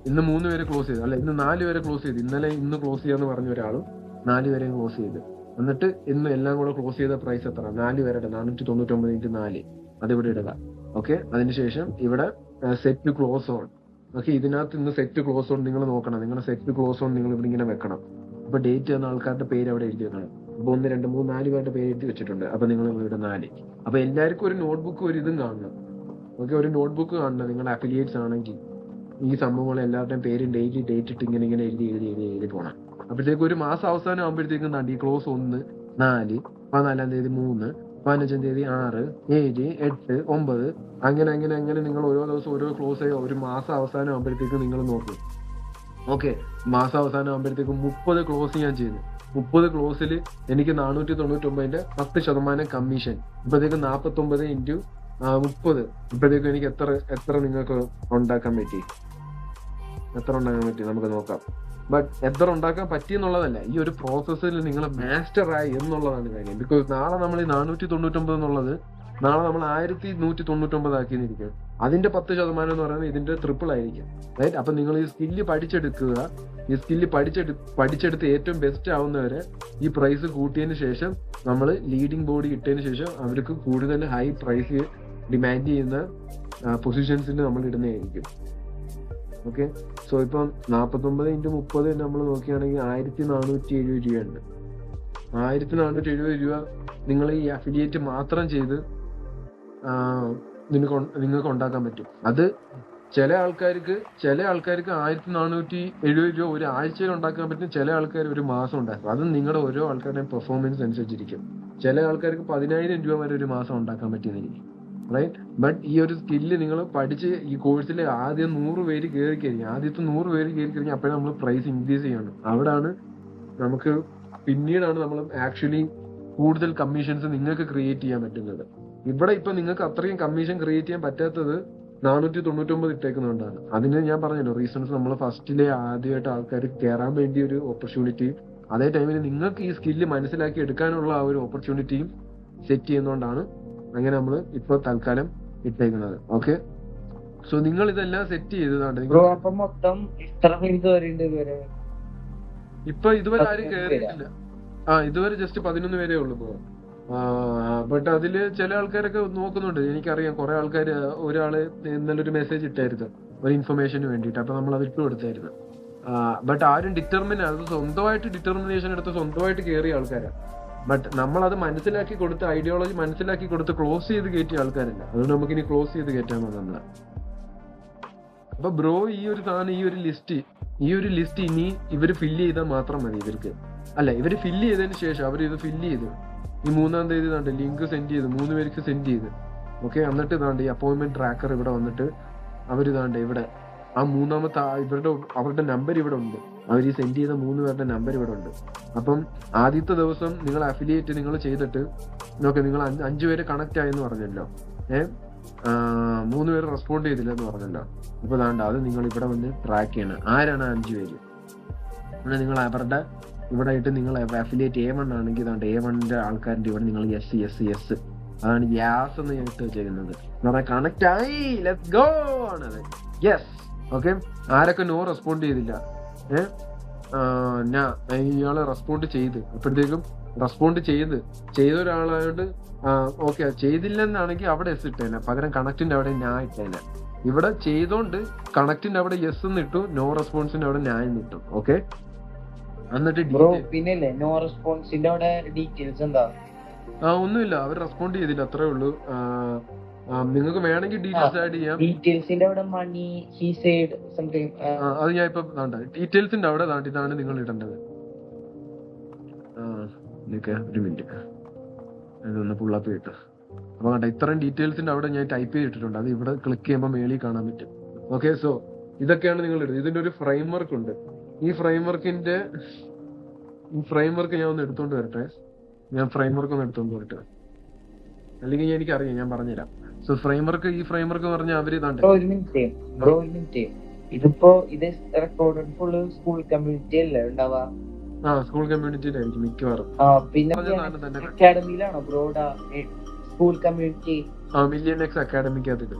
ഇന്ന് 3 പേര് ക്ലോസ് ചെയ്ത്, അല്ല ഇന്ന് 4 പേരെ ക്ലോസ് ചെയ്ത്. ഇന്ന് ക്ലോസ് ചെയ്യാന്ന് പറഞ്ഞ ഒരാളും 4 പേരെയും ക്ലോസ് ചെയ്ത്. എന്നിട്ട് ഇന്ന് എല്ലാം കൂടെ ക്ലോസ് ചെയ്ത പ്രൈസ് എത്ര? 4 പേരുടെ 499 × 4 അതിവിടെ ഇടുക. ഓക്കെ, അതിനുശേഷം ഇവിടെ സെറ്റ് ക്ലോസ് ഓൺ. ഓക്കെ, ഇതിനകത്ത് ഇന്ന് സെറ്റ് ക്ലോസ് ഓൺ നിങ്ങൾ നോക്കണം. നിങ്ങളുടെ സെറ്റ് ക്ലോസ് ഓൺ നിങ്ങൾ ഇവിടെ ഇങ്ങനെ വെക്കണം. അപ്പൊ ഡേറ്റ് തന്ന ആൾക്കാരുടെ പേര് അവിടെ എഴുതി വെക്കണം. അപ്പൊ 1, 2, 3, 4 പേരുടെ പേര് എഴുതി വെച്ചിട്ടുണ്ട്. അപ്പൊ നിങ്ങൾ ഇവിടെ 4. അപ്പൊ എല്ലാവർക്കും ഒരു നോട്ട്ബുക്ക് ഒരു ഇതും കാണണം. ഓക്കെ, ഒരു നോട്ട്ബുക്ക് കാണണം. നിങ്ങൾ അഫിലിയേറ്റ്സ് ആണെങ്കിൽ ഈ സംഭവങ്ങൾ എല്ലാവരുടെയും പേരും ഡേറ്റ് ഇട്ട് ഇങ്ങനെ എഴുതി പോകണം. അപ്പോഴത്തേക്ക് ഒരു മാസം അവസാനം ആകുമ്പോഴത്തേക്കും ഈ ക്ലോസ് 1, 4, 14-ാം തീയതി 3, 15-ാം തീയതി 6, 7, 8, 9 അങ്ങനെ നിങ്ങൾ ഓരോ ദിവസം ഓരോ ക്ലോസ് ആയി ഒരു മാസം അവസാനം ആകുമ്പോഴത്തേക്കും നിങ്ങൾ നോക്കും. ഓക്കെ, മാസം അവസാനം ആകുമ്പോഴത്തേക്കും 30 ക്ലോസ് ഞാൻ ചെയ്തു. 30 ക്ലോസിൽ എനിക്ക് 499 10% കമ്മീഷൻ. ഇപ്പോഴത്തേക്ക് 49 × 30 ഇപ്പോഴത്തേക്കും എനിക്ക് എത്ര നിങ്ങൾക്ക് ഉണ്ടാക്കാൻ പറ്റി? നമുക്ക് നോക്കാം. ബട്ട് എത്ര ഉണ്ടാക്കാൻ പറ്റിയെന്നുള്ളതല്ല, ഈ ഒരു പ്രോസസ്സിൽ നിങ്ങൾ മാസ്റ്റർ ആയി എന്നുള്ളതാണ് കാര്യം. ബിക്കോസ് നാളെ നമ്മൾ ഈ 499 എന്നുള്ളത് നാളെ നമ്മൾ 1199 ആക്കിയിരിക്കും. അതിന്റെ 10% എന്ന് പറയുന്നത് ഇതിന്റെ ട്രിപ്പിൾ ആയിരിക്കും. റൈറ്റ്? അപ്പൊ നിങ്ങൾ ഈ സ്കില്ല് പഠിച്ചെടുക്കുക. ഈ സ്കില്ല് പഠിച്ചെടുത്ത് ഏറ്റവും ബെസ്റ്റ് ആവുന്നവരെ ഈ പ്രൈസ് കൂട്ടിയതിന് ശേഷം നമ്മൾ ലീഡിംഗ് ബോഡി ഇട്ടതിന് ശേഷം അവർക്ക് കൂടുതൽ ഹൈ പ്രൈസ് ഡിമാൻഡ് ചെയ്യുന്ന പൊസിഷൻസിൽ നമ്മൾ ഇടുന്നതായിരിക്കും. ഓക്കെ, സോ ഇപ്പം 49 × 30 നമ്മൾ നോക്കുകയാണെങ്കിൽ 1470 രൂപയുണ്ട്. 1470 രൂപ നിങ്ങൾ ഈ അഫിലിയേറ്റ് മാത്രം ചെയ്ത് നിങ്ങൾക്ക് ഉണ്ടാക്കാൻ പറ്റും. അത് ചില ആൾക്കാർക്ക് 1470 രൂപ ഒരു ആഴ്ചയിൽ ഉണ്ടാക്കാൻ പറ്റും. ചില ആൾക്കാർ ഒരു മാസം ഉണ്ടാക്കും. അത് നിങ്ങളുടെ ഓരോ ആൾക്കാരുടെയും പെർഫോമൻസ് അനുസരിച്ചിരിക്കും. ചില ആൾക്കാർക്ക് 10,000 രൂപ വരെ ഒരു മാസം ഉണ്ടാക്കാൻ പറ്റുന്നിരിക്കും. റൈറ്റ്? ബട്ട് ഈ ഒരു സ്കില്ല് നിങ്ങൾ പഠിച്ച് ഈ കോഴ്സിൽ ആദ്യം 100 പേര് കയറി കഴിഞ്ഞാൽ അപ്പോഴേ നമ്മൾ പ്രൈസ് ഇൻക്രീസ് ചെയ്യണം. അവിടാണ് നമുക്ക് പിന്നീടാണ് നമ്മൾ ആക്ച്വലി കൂടുതൽ കമ്മീഷൻസ് നിങ്ങൾക്ക് ക്രിയേറ്റ് ചെയ്യാൻ പറ്റുന്നത്. ഇവിടെ ഇപ്പൊ നിങ്ങൾക്ക് അത്രയും കമ്മീഷൻ ക്രിയേറ്റ് ചെയ്യാൻ പറ്റാത്തത് 499 ഇട്ടേക്കുന്നതുകൊണ്ടാണ്. അതിന് ഞാൻ പറഞ്ഞല്ലോ റീസൺസ്. നമ്മൾ ഫസ്റ്റിലെ ആദ്യമായിട്ട് ആൾക്കാർ കയറാൻ വേണ്ടി ഒരു ഓപ്പർച്യൂണിറ്റിയും അതേ ടൈമിൽ നിങ്ങൾക്ക് ഈ സ്കില്ല് മനസ്സിലാക്കി എടുക്കാനുള്ള ആ ഒരു ഓപ്പർച്യൂണിറ്റിയും സെറ്റ് ചെയ്യുന്നതുകൊണ്ടാണ് അങ്ങനെ നമ്മൾ ഇപ്പോൾ തൽക്കാലം ഇട്ടേക്കുന്നത്. ഓക്കെ, സോ നിങ്ങൾ ഇതെല്ലാം സെറ്റ് ചെയ്തതാണ്. അപ്പൊ മൊത്തം എത്ര പേര് കയറിയിട്ടുണ്ട് ഇതുവരെ? ഇപ്പൊ ഇതുവരെ ആരും കയറിയിട്ടില്ല. ഇതുവരെ ജസ്റ്റ് 11 പേരേ ഉള്ളൂ ഇപ്പോ. ബട്ട് അതില് ചില ആൾക്കാരൊക്കെ നോക്കുന്നുണ്ട്. എനിക്കറിയാം കുറെ ആൾക്കാർ, ഒരാള് ഇന്നലെ ഒരു മെസ്സേജ് ഇട്ടായിരുന്നു ഒരു ഇൻഫർമേഷന് വേണ്ടിയിട്ട്. അപ്പൊ നമ്മൾ അത് ഇട്ട് കൊടുത്തായിരുന്നു. ബട്ട് ആരും അത് സ്വന്തമായിട്ട് ഡിറ്റർമിനേഷൻ എടുത്ത് സ്വന്തമായിട്ട് കയറിയ ആൾക്കാരാണ്. ബട്ട് നമ്മളത് മനസ്സിലാക്കി കൊടുത്ത്, ഐഡിയോളജി മനസ്സിലാക്കി കൊടുത്ത് ക്ലോസ് ചെയ്ത് കയറ്റിയ ആൾക്കാരല്ല. അതുകൊണ്ട് നമുക്ക് ഇനി ക്ലോസ് ചെയ്ത് കയറ്റാൻ നമ്മൾ. അപ്പൊ ബ്രോ ഈ ഒരു സാധനം, ഈ ഒരു ലിസ്റ്റ് ഇനി ഇവര് ഫില്ല് ചെയ്താൽ മാത്രം മതി ഇവർക്ക്. അല്ല, ഇവര് ഫില്ല് ചെയ്തതിന് ശേഷം അവർ ഇത് ഫില്ല് ചെയ്ത് ഈ 3-ാം തീയതി താണ്ട് ലിങ്ക് സെൻഡ് ചെയ്ത് 3 പേർക്ക് സെൻഡ് ചെയ്ത് ഓക്കെ. എന്നിട്ട് താണ്ട് ഈ അപ്പോയിന്റ്മെന്റ് ട്രാക്കർ ഇവിടെ വന്നിട്ട് അവർ താണ്ട് ഇവിടെ ആ മൂന്നാമത്തെ അവരുടെ നമ്പർ ഇവിടെ ഉണ്ട്. അവർ ഈ സെൻഡ് ചെയ്ത 3 പേരുടെ നമ്പർ ഇവിടെ ഉണ്ട്. അപ്പം ആദ്യത്തെ ദിവസം നിങ്ങൾ അഫിലിയേറ്റ് നിങ്ങൾ ചെയ്തിട്ട് നോക്കെ, നിങ്ങൾ 5 പേര് കണക്ട് ആയെന്ന് പറഞ്ഞല്ലോ. 3 പേര് റെസ്പോണ്ട് ചെയ്തില്ല എന്ന് പറഞ്ഞല്ലോ. ഇപ്പൊ താണ്ട അത് നിങ്ങൾ ഇവിടെ വന്ന് ട്രാക്ക് ചെയ്യണം. ആരാണ് 5 പേര്? പിന്നെ നിങ്ങൾ അവരുടെ ഇവിടെ ആയിട്ട് നിങ്ങൾ അഫിലിയേറ്റ് A1 ആണെങ്കിൽ ഇതാണ്ട് A1ന്റെ ആൾക്കാരുടെ ഇവിടെ നിങ്ങൾ yes അതാണ് യാസ് എന്ന് ഞാൻ ഇട്ട് വെച്ചേക്കുന്നത്. എന്ന് പറഞ്ഞാൽ കണക്ട് ആയി, ലെറ്റ്സ് ഗോ ആണത്. Yes, okay. ആരൊക്കെ നോ റെസ്പോണ്ട് ചെയ്തില്ല, ഇയാള് റെസ്പോണ്ട് ചെയ്ത് അപ്പോഴത്തേക്കും റെസ്പോണ്ട് ചെയ്ത ഒരാളായോണ്ട് ഓക്കെ. ചെയ്തില്ലെന്നാണെങ്കിൽ അവിടെ എസ് ഇട്ടേനെ, പകരം കണക്റ്റിന്റെ അവിടെ ഞാൻ ഇട്ടേനെ. ഇവിടെ ചെയ്തോണ്ട് കണക്റ്റിന്റെ അവിടെ യെസ് എന്ന് ഇട്ടു, നോ റെസ്പോൺസിന്റെ അവിടെ ഞാൻ ഇട്ടു. ഓക്കെ, എന്നിട്ട് പിന്നെ നോ റെസ്പോൺസിന്റെ അവിടെ ഡീറ്റെയിൽസ് എന്താ? ഒന്നുമില്ല, അവർ റെസ്പോണ്ട് ചെയ്തില്ല, അത്രേ ഉള്ളൂ. നിങ്ങൾക്ക് വേണമെങ്കിൽ ഡീറ്റെയിൽസ് ആഡ് ചെയ്യാം. ഡീറ്റെയിൽസിന്റെ അവിടെ മണി ഹി സെയ്ഡ് സംതിങ്, അത് ഞാൻ ഇപ്പൊ ഡീറ്റെയിൽസിന്റെ അവിടെ ഇതാണ് നിങ്ങൾ ഇടേണ്ടത്. ഒരു മിനിറ്റ്, ഇതൊന്ന് പുള്ളപ്പ് കിട്ടു. അപ്പൊ കണ്ട ഇത്രയും ഡീറ്റെയിൽസിന്റെ അവിടെ ഞാൻ ടൈപ്പ് ചെയ്തിട്ടുണ്ട്. അത് ഇവിടെ ക്ലിക്ക് ചെയ്യുമ്പോൾ മേളിൽ കാണാൻ പറ്റും. ഓക്കെ, സോ ഇതൊക്കെയാണ് നിങ്ങൾ ഇടുന്നത്. ഇതിന്റെ ഒരു ഫ്രെയിം വർക്ക് ഉണ്ട്. ഈ ഫ്രെയിം വർക്ക് ഞാൻ ഒന്ന് എടുത്തോണ്ട് വരട്ടെ. ഞാൻ ഫ്രെയിം വർക്ക് ഒന്ന് എടുത്തോണ്ട് വരട്ടെ, അല്ലെങ്കിൽ എനിക്കറിയാം, ഞാൻ പറഞ്ഞുതരാം. സോ ഈ ഫ്രെയിം വർക്ക് പറഞ്ഞാൽ അവര് ഒരു മിനിറ്റ് ഇതിപ്പോ ഇത് റെക്കോർഡഡ് ഫുള്ള് സ്കൂൾ കമ്മ്യൂണിറ്റി അല്ലേ ഉണ്ടാവാ? സ്കൂൾ കമ്മ്യൂണിറ്റിയിലായിരിക്കും മിക്കവാറും. പിന്നെ അക്കാഡമിയിലാണോ ബ്രോഡാ സ്കൂൾ കമ്മ്യൂണിറ്റി? മില്യൺ എക്സ് അക്കാഡമിക്കകത്ത്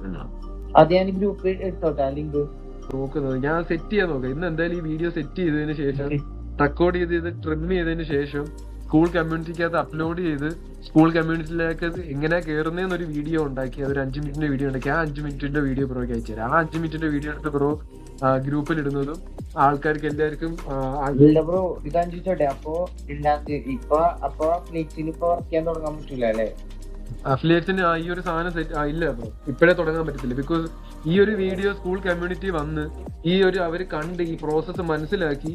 അത് ഞാൻ ഗ്രൂപ്പിൽ എടുത്തോട്ടെ ലിങ്ക് നോക്കുന്നത്. ഞാൻ സെറ്റ് ചെയ്യാൻ നോക്കാം. ഇന്ന് എന്തായാലും ഈ വീഡിയോ സെറ്റ് ചെയ്തതിന് ശേഷം റെക്കോർഡ് ചെയ്ത് ട്രിം ചെയ്തതിന് ശേഷം സ്കൂൾ കമ്മ്യൂണിറ്റിക്കകത്ത് അപ്ലോഡ് ചെയ്ത് സ്കൂൾ കമ്മ്യൂണിറ്റിയിലേക്ക് എങ്ങനെ കയറുന്നതെന്നൊരു വീഡിയോ ഉണ്ടാക്കി, അതൊരു 5 മിനിറ്റിന്റെ വീഡിയോ ഉണ്ടാക്കി. ആ 5 മിനിറ്റിന്റെ വീഡിയോ ബ്രോയ്ക്ക് അയച്ചു തരാം. ആ 5 മിനിറ്റിന്റെ വീഡിയോ എടുത്ത് ബ്രോ ഗ്രൂപ്പിൽ ഇടുന്നതും ആൾക്കാർക്ക് എല്ലാവർക്കും ബ്രോ ഇത് ചോദിച്ചോട്ടെ. അപ്പൊ അപ്പൊ ഫ്ലിക്സിന് ഇപ്പൊ വർക്ക് ചെയ്യാൻ തുടങ്ങാൻ പറ്റില്ല അല്ലേ? അഫിലിയേറ്റ്സിന് ഈ ഒരു സാധനം ഇല്ല ബ്രോ, ഇപ്പോഴേ തുടങ്ങാൻ പറ്റത്തില്ല. ബിക്കോസ് ഈ ഒരു വീഡിയോ സ്കൂൾ കമ്മ്യൂണിറ്റി വന്ന് അവർ കണ്ട് ഈ പ്രോസസ്സ് മനസ്സിലാക്കി